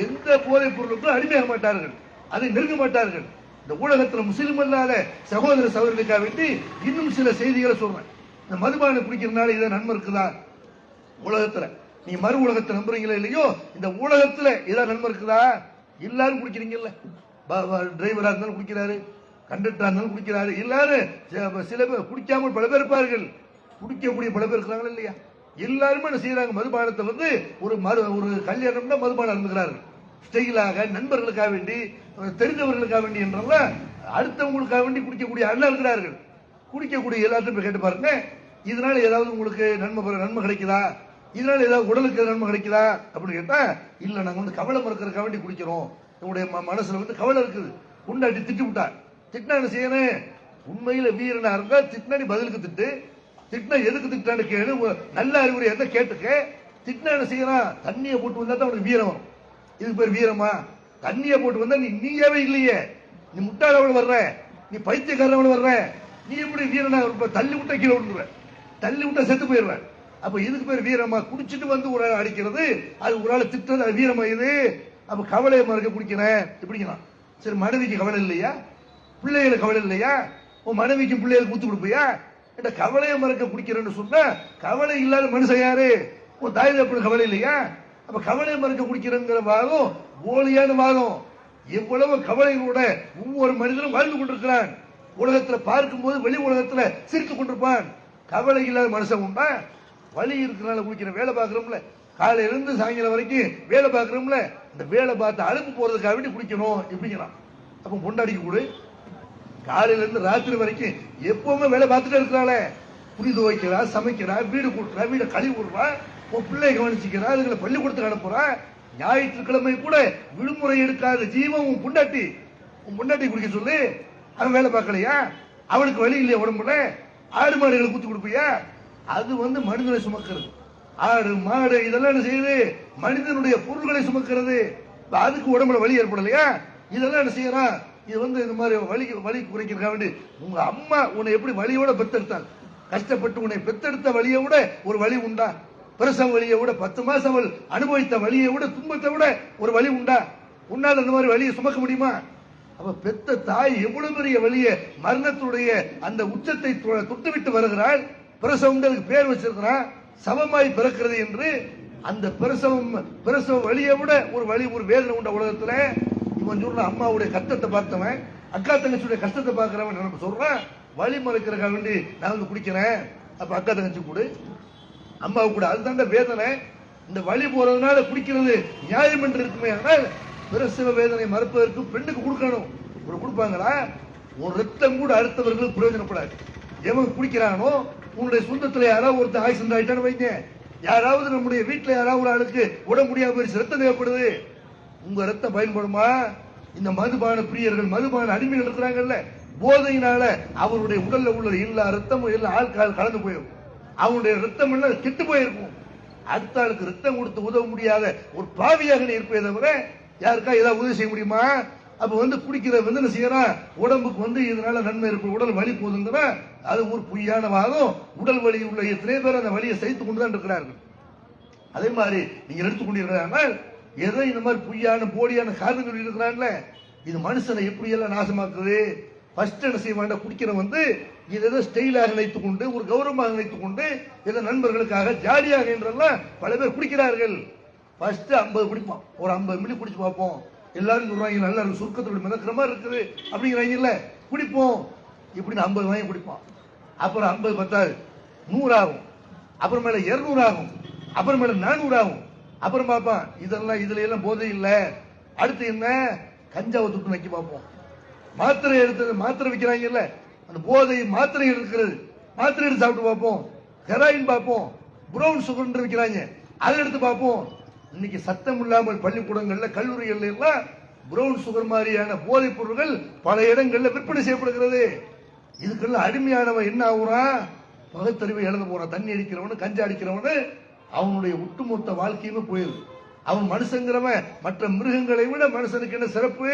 எந்த போதைப் பொருளுக்கும் அடிமையாக மாட்டார்கள், அதை நெருங்க மாட்டார்கள். இந்த உலகத்துல முஸ்லிம் அல்லாத சகோதர சகோதரிகளுக்காக வேண்டி இன்னும் சில செய்திகளை சொல்றேன். இந்த மதுபானம் குடிக்கிறதுனால இதை நன்மை இருக்குதா? உலகத்துல நீ மறு உலகத்தை நம்புறீங்களா இல்லையோ, இந்த உலகத்துல ஏதாவது நன்மை இருக்குதா? எல்லாரும் குடிக்கிறீங்கல்ல, டிரைவரா இருந்தாலும் குடிக்கிறாரு, கண்டக்டரா இருந்தாலும் குடிக்கிறாரு, எல்லாரும் சில பேர் குடிக்காமல் பல பேர் இருப்பார்கள், குடிக்கக்கூடிய பல பேர் இருக்கிறாங்களா இல்லையா? எல்லாருமே என்ன செய்யறாங்க, மதுபானத்தை ஒரு கல்யாணம்னா மதுபானம் இருந்துக்கிறார்கள், ஸ்டைலாக நண்பர்களுக்காக வேண்டி தெரிந்தவர்களுக்காக வேண்டி என்றெல்லாம் அடுத்தவங்களுக்காக வேண்டி குடிக்கக்கூடிய அண்ணா இருக்கிறார்கள். குடிக்கக்கூடிய எல்லாத்தையும் கேட்டு பாருங்க, இதனால ஏதாவது உங்களுக்கு நன்மை கிடைக்குதா, இதனால ஏதாவது உடலுக்கு நன்மை கிடைக்குதா அப்படின்னு கேட்டா இல்ல, நாங்க கவலை மறக்கிறதுக்காக வேண்டி குடிக்கிறோம், உங்களுடைய மனசுல கவலை இருக்குது, உண்டாட்டி திட்டு விட்டா திட்டினா என்ன செய்யணும்? உண்மையில வீரனா இருந்தா திட்டினா நீ பதிலுக்கு திட்டினா எதுக்கு திட்டான்னு கேளு, நல்ல அறிவுரை எந்த கேட்டுக்க. திட்டினா என்ன செய்யறான்? தண்ணியை போட்டு வந்தா தான் உனக்கு வீரம். இதுக்கு பேர் வீரமா? தண்ணியை போட்டு வந்தா நீயாவே இல்லையே, நீ முட்டாளவள் வர்ற, நீ பைத்தியக்காரவள் வர்ற, நீ எப்படி வீரனா? தள்ளி விட்டா கீழே விட்டுருவ, தள்ளி விட்டா செத்து போயிடுவேன். அப்ப இதுக்கு பேர் வீரமா? குடிச்சிட்டு ஒரு ஆள் அடிக்கிறது, அது ஒரு ஆள் திட்டுறது, அது வீரமா இது? அப்ப கவலையை மறக்க குடிக்கிறேன் இப்படிங்கலாம். சரி, மனைவிக்கு கவலை இல்லையா? பிள்ளைகளுக்கு கவலை இல்லையா? உன் மனைவிக்கு பிள்ளைகளுக்கு ஊத்து கொடுப்பியா? கவலையை மறக்க குடிக்கிறேன்னு சொன்னா கவலை இல்லாத மனுஷன் யாரு? உன் தாய் தகப்பனுக்கு கவலை இல்லையா? அப்ப கவலையை மறக்க குடிக்கிறேங்கிற வாதம் போலியான வாதம். எவ்வளவு கவலைகளோட ஒவ்வொரு மனிதனும் வாழ்ந்து கொண்டிருக்கிறான். உலகத்துல பார்க்கும்போது வெளி உலகத்துல சிரித்துக் கொண்டிருப்பான். கவலை இல்லாத மனுஷன் உண்டா? வலி இருக்கிறனால குடிக்கிற, வேலை பார்க்கிறோம்ல, காலையில இருந்து சாயங்காலம் வரைக்கும் வேலை பார்க்கிறோம்ல, இந்த வேலை பார்த்து அழுப்பு போறதுக்காக வேண்டி குடிக்கணும் இப்படிங்கிறான். அப்ப பொண்டாடிக்கு கூட காலையில இருந்து ராத்திரி வரைக்கும் எப்பவுமே வேலை பார்த்துட்டே இருக்கிறாள். புரி துவைக்கிறா, சமைக்கிறா, வீடு கூட்டுறா, வீடை கழுவி விடுறா, உன் பிள்ளைய கவனிச்சுக்கிறா, அதுகளை பள்ளிக்கூடத்துக்கு அனுப்புறா. ஞாயிற்றுக்கிழமை கூட விடுமுறை எடுக்காத ஜீவன் உன் பொண்டாட்டி குடிக்க சொல்லு. அவன் வேலை பார்க்கலையா? அவனுக்கு வழி இல்லையா உடம்புல? ஆடு மாடுகளை குத்தி கொடுப்பியா? அது மனிதனை சுமக்கிறது. ஆடு மாடு இதெல்லாம் என்ன செய்யுது? மனிதனுடைய பொருள்களை சுமக்கிறது. அதுக்கு உடம்புல வலி ஏற்படலையா? இதெல்லாம் என்ன செய்யறான்? இது இந்த மாதிரி வலி குறைக்கிறதுக்காக வேண்டி உங்க அம்மா உன்னை எப்படி வலியோட பெத்தெடுத்தாள், கஷ்டப்பட்டு உன்னை பெத்தெடுத்த வலியை விட ஒரு வலி உண்டா? பிரசவ வலியை விட 10 மாசம் அவள் அனுபவித்த வலியை விட துன்பத்தை விட ஒரு வலி உண்டா? உன்னால் அந்த மாதிரி வலியை சுமக்க முடியுமா? அப்ப பெத்த தாய் எவ்வளவு பெரிய வலிய மரணத்துடைய அந்த உச்சத்தை தொட்டுவிட்டு வருகிறாள். பிரசவம் அதுக்கு பேர் வச்சிருக்கிறான், சமமாய் பிறக்கிறது என்று. அந்த பிரசவ வலியை விட ஒரு வலி, ஒரு வேதனை உண்ட உலகத்துல. இவன் சொல்ற அம்மாவுடைய கஷ்டத்தை பார்த்தவன், அக்கா தங்கச்சியுடைய கஷ்டத்தை பார்க்கிறவன் நம்ம சொல்றான் வலி மறைக்கிறதுக்காக வேண்டி நான் குடிக்கிறேன். அப்ப அக்கா தங்கச்சி கூட அம்மாவு கூட அதுதான் வேதனை. இந்த வலி போறதுனால குடிக்கிறது நியாயம் என்று இருக்குமே. ஆனால் பிரசவ வேதனை மறுப்பதற்கு பெண்ணுக்கு கொடுக்கணும். கொடுப்பாங்களா? ஒரு ரத்தம் கூட அடுத்தவர்களுக்கு பிரயோஜனப்படாது. எவன் குடிக்கிறானோ, உன்னுடைய சொந்தத்துல யாராவது ஒருத்தர் ஆக்சிடென்ட் ஆயிட்டான்னு வைங்க, யாராவது நம்முடைய வீட்டுல யாராவது ஒரு ஆளுக்கு உடம்பு முடியாம போயிடுச்சு, ரத்தம் தேவைப்படுது, உங்க ரத்தம் பயன்படுமா? இந்த மதுபான பிரியர்கள், மதுபான அடிமைகள் இருக்கிறாங்கல்ல, போதையினால அவருடைய உடல்ல உள்ள எல்லா ரத்தமும் எல்லா ஆள்கால் கலந்து போயிடும். அவனுடைய ரத்தம் எல்லாம் கெட்டு போயிருக்கும். அடுத்த ஆளுக்கு ரத்தம் கொடுத்து உதவ முடியாத ஒரு பாவியாக இருப்பதை தவிர யாருக்கா ஏதாவது உதவி செய்ய முடியுமா? அப்ப குடிக்கிற என்ன செய்யறான்? உடம்புக்கு இதனால நன்மை இருக்கு, உடல் வலி போதுங்கிற அது ஒரு பொய்யான வாதம். உடல் வலி உள்ள எத்தனை பேர் அந்த வலியை சைத்துக் கொண்டுதான் இருக்கிறார்கள். அதே மாதிரி நீங்க எடுத்துக்கொண்டிருக்கிறார்கள் எதை இந்த மாதிரி பொய்யான போலியான காரணம் சொல்லி இருக்கிறான்ல, இது மனுஷனை எப்படி எல்லாம் நாசமாக்குது. ஃபர்ஸ்ட் என்ன செய்ய வேண்டாம், குடிக்கிறவன் இதை ஏதோ ஸ்டைலாக நினைத்துக் கொண்டு, ஒரு கௌரவமாக நினைத்துக் கொண்டு, ஏதோ நண்பர்களுக்காக ஜாலியாக என்றெல்லாம் பல பேர் குடிக்கிறார்கள். ஃபர்ஸ்ட் 50 குடிப்பான். ஒரு 50 மில்லி குடிச்சு பார்ப்போம். எல்லாரும் சொல்றாங்க நல்லா இருக்கு, சுருக்கத்தோட மிதக்கிற மாதிரி இருக்குது அப்படிங்கிறாங்கல்ல, குடிப்போம் இப்படின்னு 50 வாங்கி குடிப்பான். அப்புறம் 50 பத்தாது, 100 ஆகும். அப்புறமேல 200 ஆகும். அப்புறமேல 400 ஆகும். அப்புறம் பார்ப்பான் இதெல்லாம் இதுல எல்லாம் போதை இல்லை. அடுத்து என்ன, கஞ்சாவை துட்டு வைக்க பார்ப்போம். மாத்திரை எடுத்து மாத்திரை விற்கிறாங்கல்ல, அந்த போதை மாத்திரை இருக்கிறது, மாத்திரை எடுத்து சாப்பிட்டு பார்ப்போம். ஹெராயின் பார்ப்போம், பிரவுன் சுகர் விற்கிறாங்க, அதை எடுத்து பார்ப்போம். இன்னைக்கு சத்தம் இல்லாமல் பள்ளிக்கூடங்கள்ல கல்லூரிகள்ல எல்லாம் பிரவுன் சுகர் மாதிரியான போதைப் பொருட்கள் பல இடங்கள்ல விற்பனை செய்யப்படுகிறது. இதுக்கெல்லாம் அடிமையானவன் என்ன ஆகுறான், பகுத்தறிவை இழந்து போறான். தண்ணி அடிக்கிறவனு கஞ்சா அடிக்கிறவனு அவனுடைய ஒட்டுமொத்த வாழ்க்கையுமே போயிருது. அவன் மனுஷங்கிறவன் மற்ற மிருகங்களை விட மனுஷனுக்கு என்ன சிறப்பு,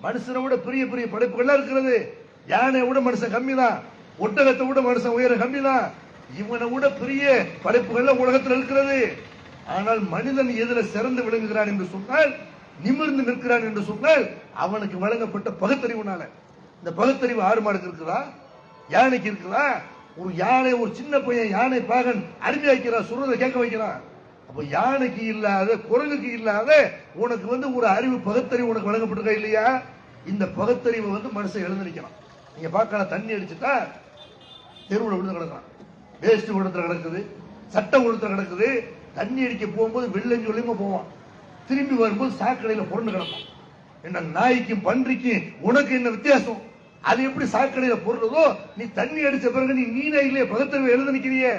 மனுஷனை விட பெரிய பெரிய படைப்புகள்லாம் இருக்கிறது. யானை விட மனுஷன் கம்மி தான், ஒட்டகத்தை விட மனுஷன் உயரம் கம்மி தான். இவனை விட பெரிய படைப்புகள் உலகத்தில் இருக்கிறது. ஆனால் மனிதன் எதிர சிறந்து விளங்குகிறான் என்று சொன்னால், நிமிர்ந்து நிற்கிறான் என்று சொன்னால் அவனுக்கு வழங்கப்பட்ட பகுத்தறிவுனால. இந்த பகுத்தறிவு ஆறு மாடுக்கு இருக்குதா, யானைக்கு இருக்குதா? ஒரு யானை, ஒரு சின்ன பையன் யானை பாகன் அடிமையாக்கிறான், சொல்றதை கேட்க வைக்கிறான். அப்ப யானைக்கு இல்லாத, குரங்குக்கு இல்லாத உனக்கு ஒரு அறிவு பகுத்தறிவு உனக்கு வழங்கப்பட்டிருக்கா இல்லையா? இந்த பகுத்தறிவு மனுஷன் எழுந்து நிற்கிறான். நீங்க பார்க்கலாம், தண்ணி அடிச்சுட்டா தெருவில் விழுந்து கிடக்கலாம், வேஸ்ட் ஒழுத்துல கிடக்குது, சட்ட ஒழுத்துல கிடக்குது. தண்ணி அடிக்க போகும்போது வெள்ளம் சொல்லியுமா போவான், திரும்பி வரும்போது சாக்கடையில புரண்டு கிடப்பான். என்ன நாய்க்கும் பன்றிக்கும் உனக்கு என்ன வித்தியாசம்? அது எப்படி சாக்கடையில போடுறதோ, நீ தண்ணி அடிச்ச பிறகு நீ நீனையிலே பகுத்தறிவு எழுத நிக்கிறியே.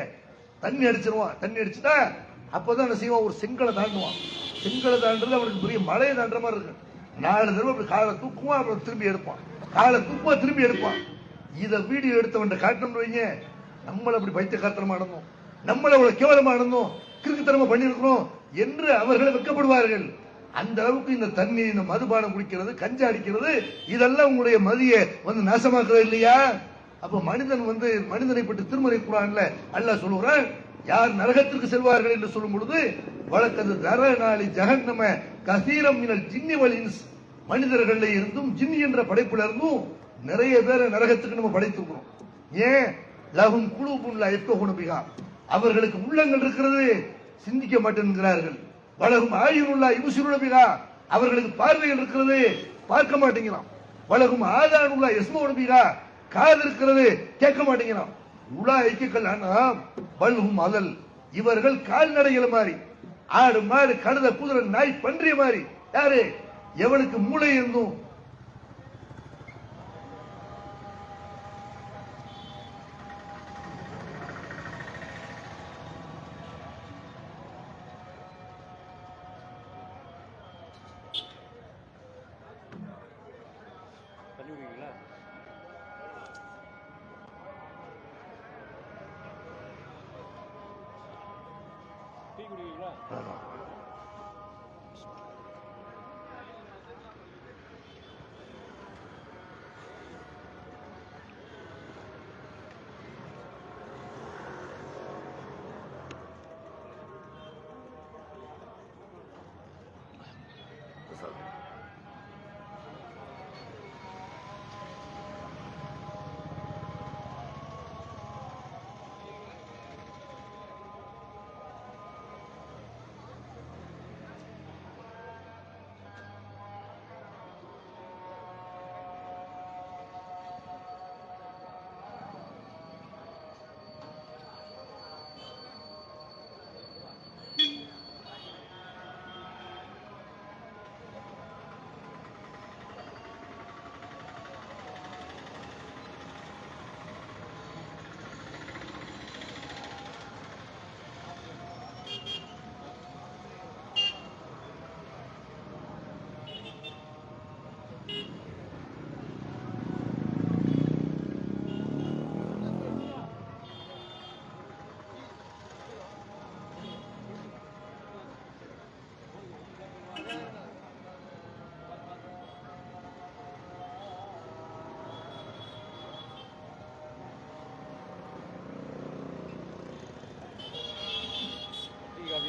தண்ணி அடிச்சிருவான், தண்ணி அடிச்சுட்டா அப்பதான் என்ன செய்வான், ஒரு செங்கலை தாண்டுவான். செங்கலை தாண்டுறது அவனுக்கு பெரிய மலையை தாண்டுற மாதிரி இருக்கு. 4 தடவை அப்படி காலை தூக்குவான், அப்புறம் திரும்பி எடுப்பான், காலை தூக்குவான், திரும்பி எடுப்பான். இதை வீடியோ எடுத்தவன் காட்டணும் வைங்க, நம்மள அப்படி பைத்தியக்காரத்தனமா நடந்தோம், நம்மள அவ்வளவு கேவலமா நடந்தோம், கிறுக்குத்தனமா பண்ணிருக்கிறோம் என்று அவர்களை வெட்கப்படுவார்கள். அந்த அளவுக்கு இந்த தண்ணி, இந்த மதுபானம் குடிக்கிறது, கஞ்சா அடிக்கிறது, இதெல்லாம் உங்களுடைய மதியை நாசமாக்குறது இல்லையா? அப்ப மனிதன் மனிதனை பற்றி திருமறை குர்ஆன்ல அல்லாஹ் சொல்லுகிறான், யார் நரகத்திற்கு செல்வார்கள் என்று சொல்லும் பொழுது, வழக்கது தரநாளி ஜஹன்னம கசீரம் மினல் ஜின்னி வல் இன்ஸ், மனிதர்கள்ல இருந்தும் ஜின்னி என்ற படைப்புல இருந்தும் நிறைய பேரை நரகத்துக்கு நம்ம படைத்திருக்கிறோம். ஏன்? லஹும் குலூபுன் லா யஃப்கஹூன பிஹா, அவர்களுக்கு உள்ளங்கள் இருக்கிறது, சிந்திக்க மாட்டேங்கிறார்கள். வலகும் ஆயுனுல்லா யுப்சிருன பிஹா, அவர்களுக்கு பார்வைகள் இருக்கிறது, பார்க்க மாட்டேங்கிறான். வலகும் ஆதானுல்லா யஸ்மஊன பிஹா, காது இருக்கிறது, கேட்க மாட்டேங்கிறான். உலாயிக்க கல் அன்ஆம் பல்ஹும் அதல், இவர்கள் கால்நடைகள் மாதிரி, ஆடு மாடு கழுதை குதிரை நாய் பன்றிய மாதிரி. யாரு? எவனுக்கு மூளை இருந்தும்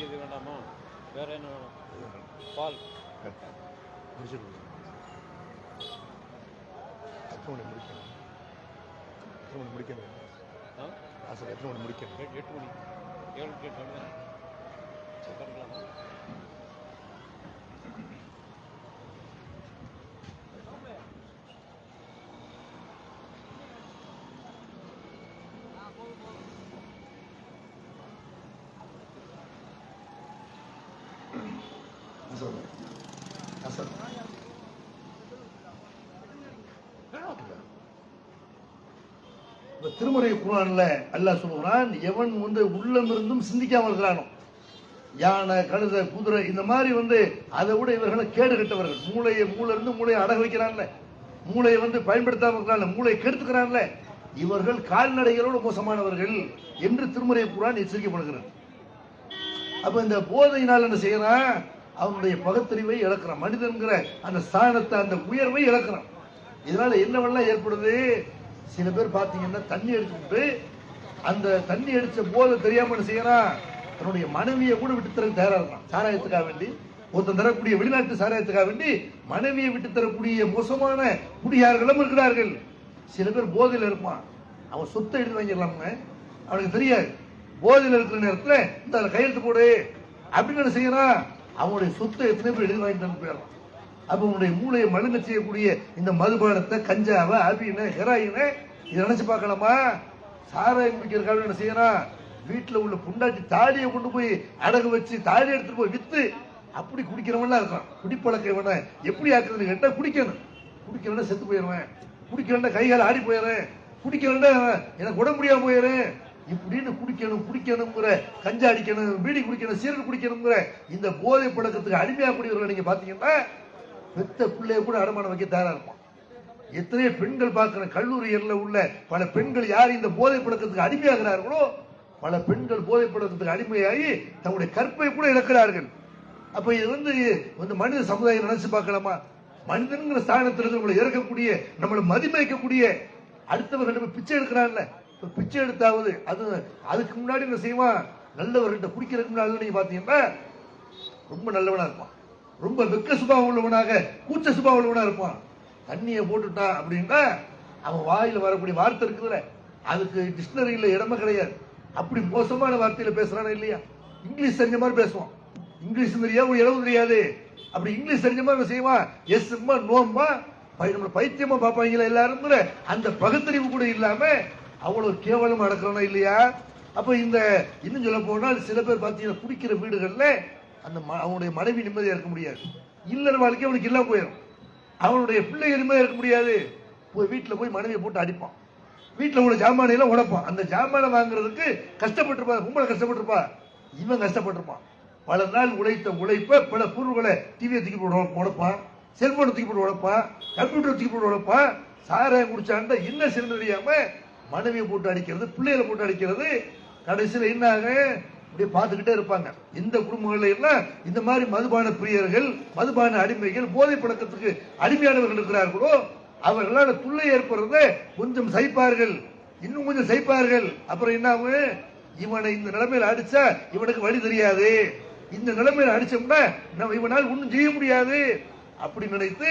இது வேண்டாமா, வேற என்ன வேணும்? பால் முடிச்சிருக்கோம், முடிக்கணும். ஆசை எத்தனை மணி முடிக்கணும்? 8 மணி 7 கேட்டு திருமறை குர்ஆன்ல அல்லாஹ் சொல்றான், எவன் உள்ளம் இருந்தும் சிந்திக்காம இருக்கிறானோ, யானை கழுதை குதிரை இந்த மாதிரி அதை விட இவர்களை கேடு கட்டவர்கள். மூளையை அடகு வைக்கிறான்ல, மூளையை பயன்படுத்தாம இருக்கிறான்ல, மூளையை கெடுத்துக்கிறான்ல, இவர்கள் கால்நடைகளோடு மோசமானவர்கள் என்று திருமறை குர்ஆன் எச்சரிக்கப்படுகிறது. அப்ப இந்த போதையினால் என்ன செய்யறான், அவனுடைய பகுத்தறிவை இழக்கிறான், மனிதன்கிற அந்த ஸ்தானத்தை அந்த உயர்வை இழக்கிறான். இதனால என்னவெல்லாம் ஏற்படுது, சில பேர் பாத்தீங்கன்னா தண்ணி அடிச்சுட்டு அந்த தண்ணி அடிச்ச போதை தெரியாம என்ன செய்யறான், தன்னுடைய மனைவியை கூட விட்டு தர தயாரா இருக்கான். சாராயத்துக்காக வேண்டி, ஒருத்தன் தரக்கூடிய வெளிநாட்டு சாராயத்துக்காக வேண்டி மனைவியை விட்டு தரக்கூடிய மோசமான குடியார்களும் இருக்கிறார்கள். சில பேர் போதையில் இருப்பான், அவன் சொத்தை எடுத்து வாங்கிடலாமுங்க, அவனுக்கு தெரியாது. போதையில் இருக்கிற நேரத்தில் இந்த கையெழுத்து போடு அப்படின்னு என்ன செய்யறான், அவனுடைய சொத்தை எத்தனை பேர் எழுதி வாங்கிட்டு போயிடலாம். அப்ப உன்னுடைய மூளையை மழுங்க செய்யக்கூடிய இந்த மதுபானத்தை, கஞ்சாவை, அபினை, ஹெராயினை இதை நினைச்சு பார்க்கலாமா? சாராயம் குடிக்கிறதுக்காக என்ன செய்யறான், வீட்டுல உள்ள புண்டாட்டி தாடியை கொண்டு போய் அடகு வச்சு தாடி எடுத்துட்டு போய் வித்து அப்படி குடிக்கிறவன்லாம் இருக்கான். குடிப்பழக்கம் இவனை எப்படி ஆக்குறதுன்னு கேட்டா, குடிக்கலன்னா செத்து போயிடுவேன், குடிக்கலன்னா கைகால ஆடி போயிடுறேன், குடிக்கலன்னா எனக்கு உடம்பு முடியாம போயிடுறேன், இப்படின்னு குடிக்கணுங்கிற, கஞ்சா அடிக்கணும், பீடி குடிக்கணும், சீரல் குடிக்கணுங்கிற இந்த போதை பழக்கத்துக்கு அடிமையாக்கூடியவர்கள் நீங்க பாத்தீங்கன்னா பெத்த பிள்ளைய கூட அடமானம் வைக்க தயாரா இருப்பான். எத்தனையோ பெண்கள் பார்க்கிற கல்லூரிகள்ல உள்ள பல பெண்கள் யார் இந்த போதை பழக்கத்துக்கு அடிமையாகிறார்களோ, பல பெண்கள் போதை பழக்கத்துக்கு அடிமையாகி தங்களுடைய கற்பை கூட இழக்கிறார்கள். அப்ப இது மனித சமுதாயம் நினைச்சு பார்க்கலாமா? மனிதன்கிற ஸ்தானத்திலிருந்து நம்மளை இறக்கக்கூடிய, நம்மளை மதிமதிக்கக்கூடிய அடுத்தவர்கள் பிச்சை எடுக்கிறான்ல, பிச்சை எடுத்தாவது அதுக்கு முன்னாடி என்ன செய்வான், நல்லவர்கிட்ட குடிக்கிறதுக்கு முன்னாடி நீங்க பாத்தீங்கன்னா ரொம்ப நல்லவனா இருப்பான், ரொம்ப வெக்க சுபாவம் உள்ளவனாக, கூச்ச சுபாவம் உள்ளவனா இருப்பான். தண்ணியை போட்டுட்டான் அப்படின்னா அவன் வாயில வரக்கூடிய வார்த்தை இருக்குதுல்ல, அதுக்கு டிக்ஷனரியில இடமே கிடையாது. அப்படி மோசமான வார்த்தையில பேசுறானா இல்லையா? இங்கிலீஷ் தெரிஞ்ச மாதிரி பேசுவான், இங்கிலீஷ் தெரியாது, எழுத தெரியாது. அப்படி இங்கிலீஷ் தெரிஞ்ச மாதிரி செய்வான், எஸ் நோம்பா நம்ம பைத்தியமா பார்ப்பாங்களா எல்லாரும், அந்த பகுத்தறிவு கூட இல்லாம அவ்வளவு கேவலம் நடக்கிறோம் இல்லையா? அப்ப இன்னும் சொல்ல போனால் சில பேர் பாத்தீங்கன்னா குடிக்கிற வீடுகள்ல அவனுடைய மனைவி நிம்மதியா இருக்க முடியாது, இல்லற வாழ்க்கை அவனுக்கு இல்லாம போயிடும். அவனுடைய பிள்ளைகள் நிம்மதியா இருக்க முடியாது, வீட்டுல போய் மனைவியை போட்டு அடிப்பான், வீட்டுல உள்ள ஜாமானை எல்லாம் உடைப்பான். அந்த ஜாமானை வாங்குறதுக்கு கஷ்டப்பட்டிருப்பா, ரொம்ப கஷ்டப்பட்டிருப்பா, இவன் கஷ்டப்பட்டிருப்பான். பல நாள் உழைத்த உழைப்ப பல பொருள்களை டிவியை தூக்கி போட்டு உடைப்பான், செல்போனை தூக்கி போட்டு உடைப்பான், கம்ப்யூட்டர் தூக்கி போட்டு உடைப்பான். சாராயம் குடிச்சாண்ட என்ன சிறந்து தெரியாம மனைவியை போட்டு அடிக்கிறது, பிள்ளைகளை போட்டு அடிக்கிறது. கடைசியில் என்ன ஆக இப்படியே பார்த்துக்கிட்டே இருப்பாங்க. இந்த குடும்பங்கள்ல எல்லாம் இந்த மாதிரி மதுபான பிரியர்கள், மதுபான அடிமைகள், போதை பழக்கத்துக்கு அடிமையானவர்கள் இருக்கிறார்களோ அவர்களால் துள்ளை ஏற்படுறத கொஞ்சம் சைப்பார்கள், இன்னும் கொஞ்சம் சைப்பார்கள். அப்புறம் என்ன ஆகும், இவனை இந்த நிலைமையில அடிச்சா இவனுக்கு வழி தெரியாது, இந்த நிலைமையில அடிச்சோம்னா நம்ம இவனால் ஒன்றும் செய்ய முடியாது அப்படி நினைத்து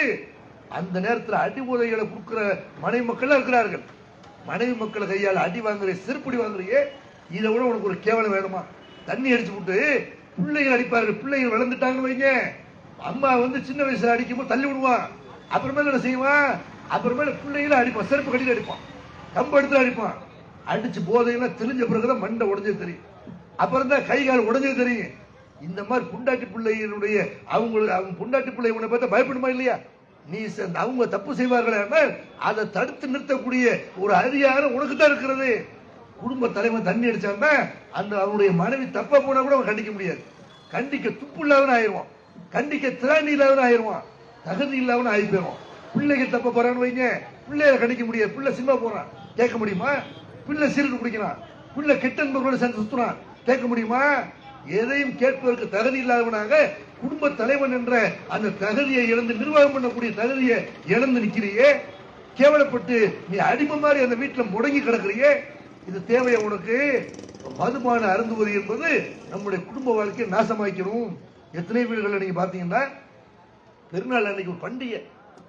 அந்த நேரத்தில் அடி உதைகளை கொடுக்கிற மனைவி மக்கள் இருக்கிறார்கள். மனைவி மக்களை கையால் அடி வாங்குற, செருப்படி வாங்குறியே, இதை விட உனக்கு ஒரு கேவலம் வேணுமா? தண்ணி அடிச்சு விட்டு பிள்ளைகள் அடிப்பார்கள். பிள்ளைகள் வளர்ந்துட்டாங்கன்னு வைங்க, அம்மா சின்ன வயசுல அடிக்கும்போது தள்ளி விடுவான், அப்புறமேல என்ன செய்வான், அப்புறமேல பிள்ளைகளை அடிப்பான், செருப்பு கட்டிட்டு அடிப்பான், கம்பு எடுத்து அடிப்பான். அடிச்சு போதையெல்லாம் தெரிஞ்ச பிறகுதான் மண்டை உடஞ்சது தெரியும், அப்புறம் தான் கை கால் உடஞ்சது தெரியும். இந்த மாதிரி புண்டாட்டி பிள்ளைகளுடைய அவங்க புண்டாட்டி பிள்ளை உன்னை பார்த்தா பயப்படுமா இல்லையா? நீ அவங்க தப்பு செய்வார்கள், அதை தடுத்து நிறுத்தக்கூடிய ஒரு அதிகாரம் உனக்கு தான் இருக்கிறது. குடும்ப தலைவன் தண்ணி அடிச்சான்னா அவனுடைய மனைவி தப்பா போனா கூட அவன் கண்டிக்க முடியாது, கண்டிக்க துப்பு இல்லாதவன் ஆயிடுவான், கண்டிக்க திராணி இல்லாதவன் ஆயிடுவான், தகுதி இல்லாதவன் ஆகி போயிடுவான். பிள்ளைகள் தப்ப போறான்னு வைங்க, பிள்ளைகளை கண்டிக்க முடியாது. பிள்ளை சினிமா போறான், கேட்க முடியுமா? பிள்ளை சீரட்டு குடிக்கிறான், பிள்ளை கெட்ட நண்பர்களோட சேர்ந்து சுத்துறான், கேட்க முடியுமா? எதையும் கேட்பதற்கு தகுதி இல்லாதவனாக குடும்ப தலைவன் என்ற அந்த தகுதியை இழந்து, நிர்வாகம் பண்ணக்கூடிய தகுதியை இழந்து நிக்கிறியே, கேவலப்பட்டு நீ அடிமை மாதிரி அந்த வீட்டில் முடங்கி கிடக்குறியே. இது தேவையா உனக்கு? மதுபான அருந்துவது என்பது நம்முடைய குடும்ப வாழ்க்கையை நாசமாக்கிறோம். எத்தனை வீடுகள் நீங்க பாத்தீங்கன்னா பெருநாள் அன்னைக்கு ஒரு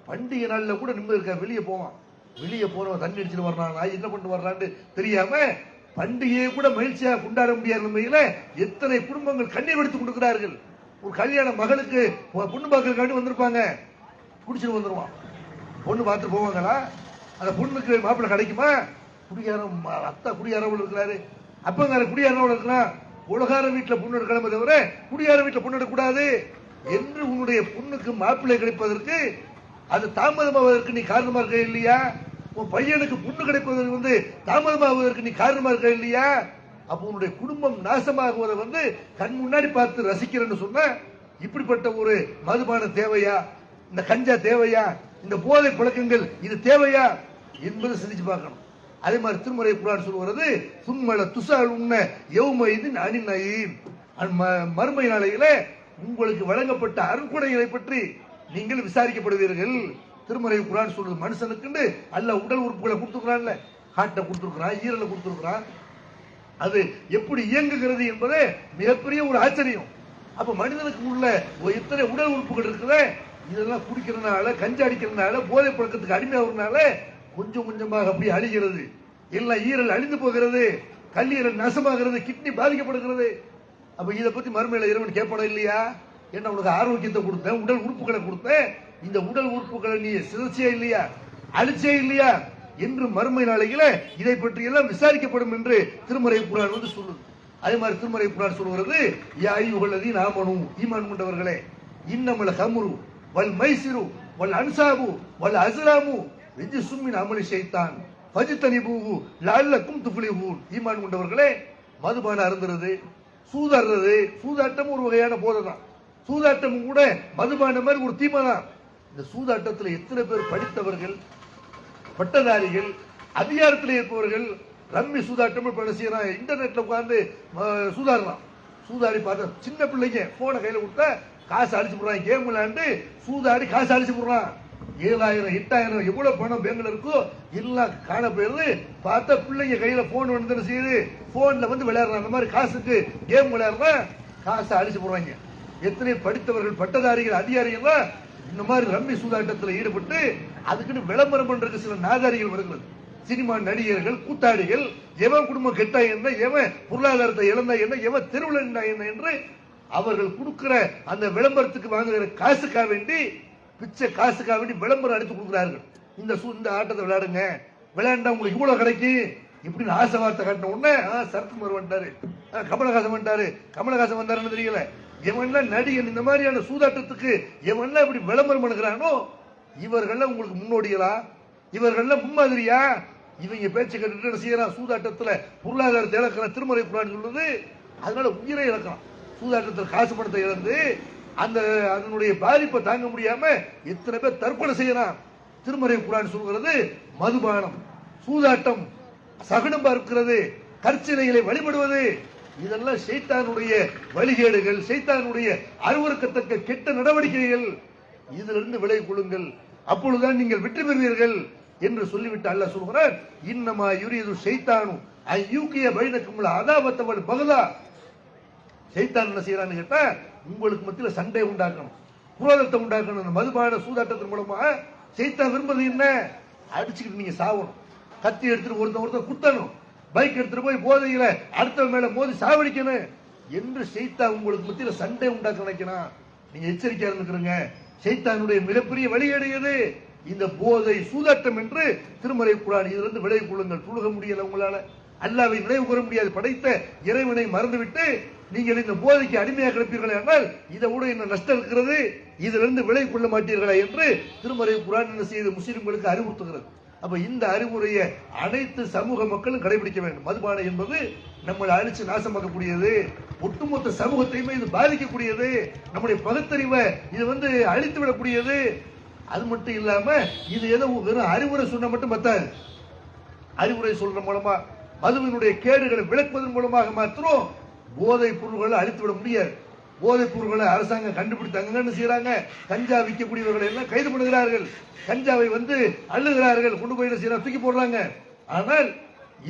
பண்டிகை நாள்ல கூட நிம்மதி இருக்கா, வெளியே போவான், வெளியே போறவன் தண்ணி அடிச்சுட்டு வர்றான், நான் என்ன பண்ணிட்டு வர்றான்னு தெரியாம பண்டிகையை கூட மகிழ்ச்சியா கொண்டாட முடியாத நிலையில எத்தனை குடும்பங்கள் கண்ணீர் எடுத்து கொடுக்கிறார்கள். ஒரு கல்யாண மகளுக்கு பொண்ணு பார்க்கறதுக்காண்டி வந்திருப்பாங்க, குடிச்சிட்டு வந்துருவான். பொண்ணு பார்த்து போவாங்களா? அந்த பொண்ணுக்கு மாப்பிள்ளை கிடைக்குமா? குடியாரம், அத்தா குடியாரவள் இருக்கிறாரு, அப்பங்கார குடியாரவள் இருக்கிறான். உலகார வீட்டுல பொண்ணு எடுக்கலாமே தவிர குடியார வீட்டுல பொண்ணு எடுக்கக்கூடாது. என்று உன்னுடைய பொண்ணுக்கு மாப்பிள்ளை கிடைப்பதற்கு அது தாமதமாவதற்கு நீ காரணமா இருக்க இல்லையா? உன் பையனுக்கு பொண்ணு கிடைப்பதற்கு தாமதமாவதற்கு நீ காரணமா இருக்க இல்லையா? அப்ப உன்னுடைய குடும்பம் நாசமாகுவதை கண் முன்னாடி பார்த்து ரசிக்கிறேன்னு சொன்ன இப்படிப்பட்ட ஒரு மதுபானம் தேவையா? இந்த கஞ்சா தேவையா? இந்த போதை பழக்கங்கள் இது தேவையா என்பதை சிந்திச்சு பார்க்கணும். அதே மாதிரி திருமறை குர்ஆன் சொல்கிறது சும்மல துசால் உன்ன யௌமைதின் அனின் நயீம், மறுமை நாளையில உங்களுக்கு வழங்கப்பட்ட அருட்கொடைகளை பற்றி நீங்கள் விசாரிக்கப்படுவீர்கள். திருமறை குர்ஆன் சொல்றது மனுஷனுக்கு அல்லாஹ் உடல் உறுப்புகளை கொடுத்துருக்கான்ல, ஹார்ட்டை கொடுத்துருக்கான், ஈரலை கொடுத்துருக்கான், அது எப்படி இயங்குகிறது என்பதே மிகப்பெரிய ஒரு ஆச்சரியம். அப்ப மனிதனுக்கு உள்ள எத்தனை உடல் உறுப்புகள் இருக்குது, இதெல்லாம் குடிக்கிறதுனால, கஞ்சா அடிக்கிறதுனால, போதை பழக்கத்துக்கு அடிமையாகிறதுனால கொஞ்சம் கொஞ்சமாக அப்படி அழிகிறது. எல்லாம் ஈரல் அழிந்து போகிறது, கல்லீரல் நாசமாகிறது, கிட்னி பாதிக்கப்படுகிறது. அப்ப இதை பத்தி மறுமையில இறைவன் கேட்பான இல்லையா? என்ன உனக்கு ஆரோக்கியத்தை கொடுத்தேன், உடல் உறுப்புகளை கொடுத்தேன், இந்த உடல் உறுப்புகளை நீ சிதைச்சியா இல்லையா, அழிச்சே இல்லையா என்று மறுமை நாளையில இதை பற்றி எல்லாம் விசாரிக்கப்படும் என்று திருமறை குர்ஆன் சொல்லுது. அதே மாதிரி திருமறை குர்ஆன் சொல்கிறது யா அய்யுஹல்லதீன ஆமனூ, ஈமான் கொண்டவர்களே, இன்னமல் ஹம்ரு வல் மைசிரு வல் அன்சாபு வல் அஸ்லாமு ரிஜ்சும் மின் அமலி ஷைத்தான் ஃபஜ்தனிபூஹு லஅல்லக்கும் துஃப்லிஹூன். ஈமான் கொண்டவர்களே, மதுபானம் அருந்துறது, சூதாடுறது, சூதாட்டம் ஒரு வகையான போதை தான். சூதாட்டம் கூட மதுபானம் மாதிரி ஒரு தீமை தான். இந்த சூதாட்டத்தில் எத்தனை பேர் படித்தவர்கள், பட்டதாரிகள், அதிகாரத்தில் இருப்பவர்கள் ரம்மி சூதாட்டம் செய்யறான், இன்டர்நெட்ல உட்கார்ந்து சூதாடுறான். சூதாடி பார்த்தா சின்ன பிள்ளைங்க போனை கையில கொடுத்தா காசு அழிச்சு போடுறான், கேம் விளையாண்டு சூதாடி காசு அழிச்சு போடுறான். 7,000 8,000 எவ்வளவு பணம் பேங்க்ல இருக்கோ எல்லாம் காண போயிருது. பார்த்தா பிள்ளைங்க கையில போன் வந்து செய்யுது, போன்ல விளையாடுறான். அந்த மாதிரி காசுக்கு கேம் விளையாடுறான், காசை அழிச்சு போடுறாங்க. எத்தனை படித்தவர்கள், பட்டதாரிகள், அதிகாரிகள் இந்த மாதிரி ரம்மி சூதாட்டத்தில் ஈடுபட்டு அதுக்குன்னு விளம்பரம் பண்றதுக்கு சில நாதாரிகள் வருகிறது. சினிமா நடிகர்கள், கூத்தாடிகள், எவன் குடும்பம் கெட்டா என்ன, எவன் பொருளாதாரத்தை இழந்தா என்ன, எவன் தெருவில் என்ன என்று அவர்கள் கொடுக்கிற அந்த விளம்பரத்துக்கு வாங்குகிற காசுக்காக வேண்டி, பிச்சை காசுக்காக வேண்டி விளம்பரம் அடித்து கொடுக்கிறார்கள். இந்த ஆட்டத்தை விளையாடுங்க, விளையாண்டா உங்களுக்கு இவ்வளவு கிடைக்கும் இப்படின்னு ஆசை வார்த்தை காட்டின உடனே சரத்குமார் வந்துட்டாரு, கமலஹாசன் வந்துட்டாரு. கமலஹாசன் வந்தாருன்னு தெரியல, எவன்லாம் நடிகன் இந்த மாதிரியான சூதாட்டத்துக்கு எவன்லாம் இப்படி விளம்பரம் பண்ணுகிறானோ இவர்கள்லாம் உங்களுக்கு முன்னோடிகளா, இவர்கள்லாம் முன்மாதிரியா? இவங்க பேச்சு கேட்டு என்ன செய்யறான்? சூதாட்டத்துல பொருளாதாரத்தை இழக்கிறான். திருமறை குர்ஆன் சொல்லுது அதனால உயிரை இழக்கிறான். சூதாட்டத்தில் காசு பணத்தை இழந்து அதனுடைய பாதிப்பை தாங்க முடியாம எத்தனை பேர் தற்கொலை செய்யறான். திருமறை குர்ஆன் சொல்கிறது மதுபானம், சூதாட்டம், சகுனம் பார்க்கிறது, கற்சிலைகளை வழிபடுவது, இதெல்லாம் ஷைத்தானுடைய வழிகேடுகள், ஷைத்தானுடைய அருவருக்கத்தக்க கெட்ட நடவடிக்கைகள். இதிலிருந்து விலை கொள்ளுங்கள், அப்பொழுதுதான் நீங்கள் வெற்றி பெறுவீர்கள் என்று சொல்லிவிட்டு அல்லாஹ் சொல்கிறார் இன்னமா யுரீது ஷைத்தானு ஐ யூகிய பைனக்கும் அதாவத்தவல் பகதா. ஷைத்தான் என்ன செய்யறான்னு கேட்டா உங்களுக்கு மத்தியில சண்டை உண்டாக்கணும், குரோதத்தை உண்டாக்கணும். மதுபான சூதாட்டத்தின் மூலமா ஷைத்தான் விரும்புறது என்ன? அடிச்சுக்கிட்டு நீங்க சாவணும், கத்தி எடுத்துட்டு ஒருத்தர் குத்தணும், பைக் எடுத்துட்டு போய் போதையில அடுத்த மேல மோதி சாவடிக்கணும் என்று ஷைத்தான் உங்களுக்கு மத்தியில சண்டை உண்டாக்க நினைக்கிறான். நீங்க எச்சரிக்கையா இருந்துக்கிறீங்க. ஷைத்தானுடைய மிகப்பெரிய வழிகேடு எது? இந்த போதை, சூதாட்டம் என்று திருமறை குர்ஆன். இதிலிருந்து விலை கொள்ளுங்கள். துழுக முடியல உங்களால, அல்லாஹ்வை நினைவு கூற முடியாது, படைத்த இறைவனை மறந்துவிட்டு நீங்கள் இந்த போதைக்கு அடிமையாக கிடப்பீர்களே ஆனால் இதை விட என்ன நஷ்டம் இருக்கிறது, இதிலிருந்து விலை கொள்ள மாட்டீர்களா என்று திருமறை குர்ஆன் என்ன செய்து முஸ்லிம்களுக்கு அறிவுறுத்துகிறது. அப்ப இந்த அறிவுரையை அனைத்து சமூக மக்களும் கடைபிடிக்க வேண்டும். மதுபானம் என்பது நம்மளை அழிச்சு நாசமாக்கக்கூடியது, ஒட்டுமொத்த சமூகத்தையுமே இது பாதிக்கக்கூடியது, நம்முடைய பகுத்தறிவை இது அழித்து விடக்கூடியது. அது மட்டும் இல்லாம இது ஏதோ வெறும் அறிவுரை சொன்ன மட்டும் பத்தாது. அறிவுரை சொல்ற மூலமா மதுவினுடைய கேடுகளை விளக்குவதன் மூலமாக மாத்திரம் போதை பொருள்களை அழித்து விட முடியாது. போதைப் பொருள்களை அரசாங்கம் கண்டுபிடித்தாங்க, என்ன செய்யறாங்க? கஞ்சா விற்கக்கூடியவர்களை எல்லாம் கைது பண்ணுகிறார்கள், கஞ்சாவை அள்ளுகிறார்கள், கொண்டு போய் செய்யறாங்க, தூக்கி போடுறாங்க. ஆனால்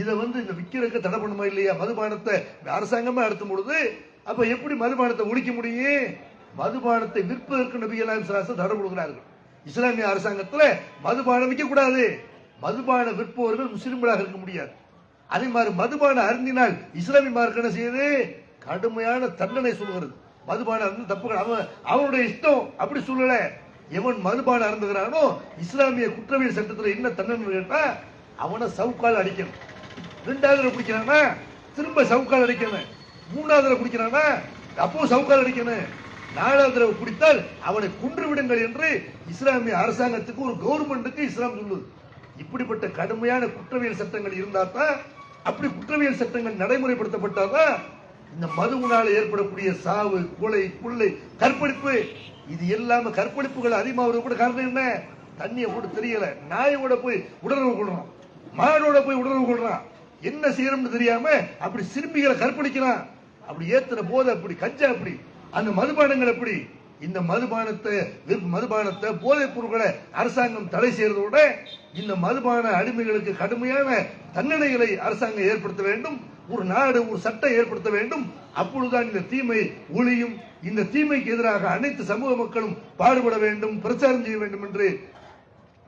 இதை இந்த விற்கிறதுக்கு தடை பண்ணுமா இல்லையா? மதுபானத்தை அரசாங்கமா நடத்தும் பொழுது அப்ப எப்படி மதுபானத்தை ஒழிக்க முடியும்? மதுபானத்தை விற்பதற்கு நபி ஸல்லல்லாஹு அலைஹி வஸல்லம் தடை கொடுக்கிறார்கள். இஸ்லாமிய அரசாங்கத்துல மதுபானம் விற்க கூடாது, மதுபான விற்பவர்கள் முஸ்லிம்களாக இருக்க முடியாது. அதே மாதிரி மதுபானம் அருந்தினால் இஸ்லாமிய மார்க்கம் என்ன செய்யுது? கடுமையான தண்டனை சொல்கிறது. மதுபானம் தப்புகள், அவனுடைய இஷ்டம், அப்படி சொல்லல. எவன் மதுபானம் அருந்துகிறானோ இஸ்லாமிய குற்றவியல் சட்டத்தில் என்ன தண்டனை கேட்டா அவனை சவுக்கால் அடிக்கணும். 2வது குடிக்கிறானா திரும்ப சவுக்கால் அடிக்கணும், 3வது குடிக்கிறானா அப்போ சவுக்கால் அடிக்கணும். நாலாவது தடவை குடித்தால் அவனை கொன்று விடுங்கள் என்று இஸ்லாமிய அரசாங்கத்துக்கு ஒரு கவர்மெண்ட்டுக்கு இஸ்லாம் சொல்லுது. இப்படிப்பட்ட கடுமையான குற்றவியல் சட்டங்கள் இருந்தா தான், அப்படி குற்றவியல் சட்டங்கள் நடைமுறைப்படுத்தப்பட்டாதான் இந்த மதுவினால் ஏற்படக்கூடிய சாவு, கொலை, கொள்ளை, கற்பழிப்பு, இது எல்லாமே கற்பழிப்புகள் அதிகமாக கூட காரணம் என்ன? தண்ணியை போட்டு தெரியல, நாயோட போய் உடலுறவு கொள்றான், மாடோட போய் உடலுறவு கொள்றான், என்ன செய்யணும்னு தெரியாம அப்படி சிறுமிகளை கற்பழிக்கிறான். அப்படி ஏத்துற போது அப்படி கஞ்சா, அப்படி அந்த மதுபானங்கள், அப்படி இந்த மதுபானத்தை போதைப் பொருட்களை அரசாங்கம் தடை செய்யறதோட இந்த மதுபான அடிமைகளுக்கு கடுமையான தண்டனைகளை அரசாங்கம் ஏற்படுத்த வேண்டும். ஒரு நாடு ஒரு சட்டம் ஏற்படுத்த வேண்டும். அப்பொழுதுதான் இந்த தீமை ஒழியும். இந்த தீமைக்கு எதிராக அனைத்து சமூக மக்களும் பாடுபட வேண்டும், பிரச்சாரம் செய்ய வேண்டும் என்று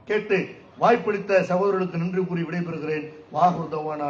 கேட்டு வாய்ப்பளித்த சகோதரர்களுக்கு நன்றி கூறி விடைபெறுகிறேன். வாகுர் தவானா.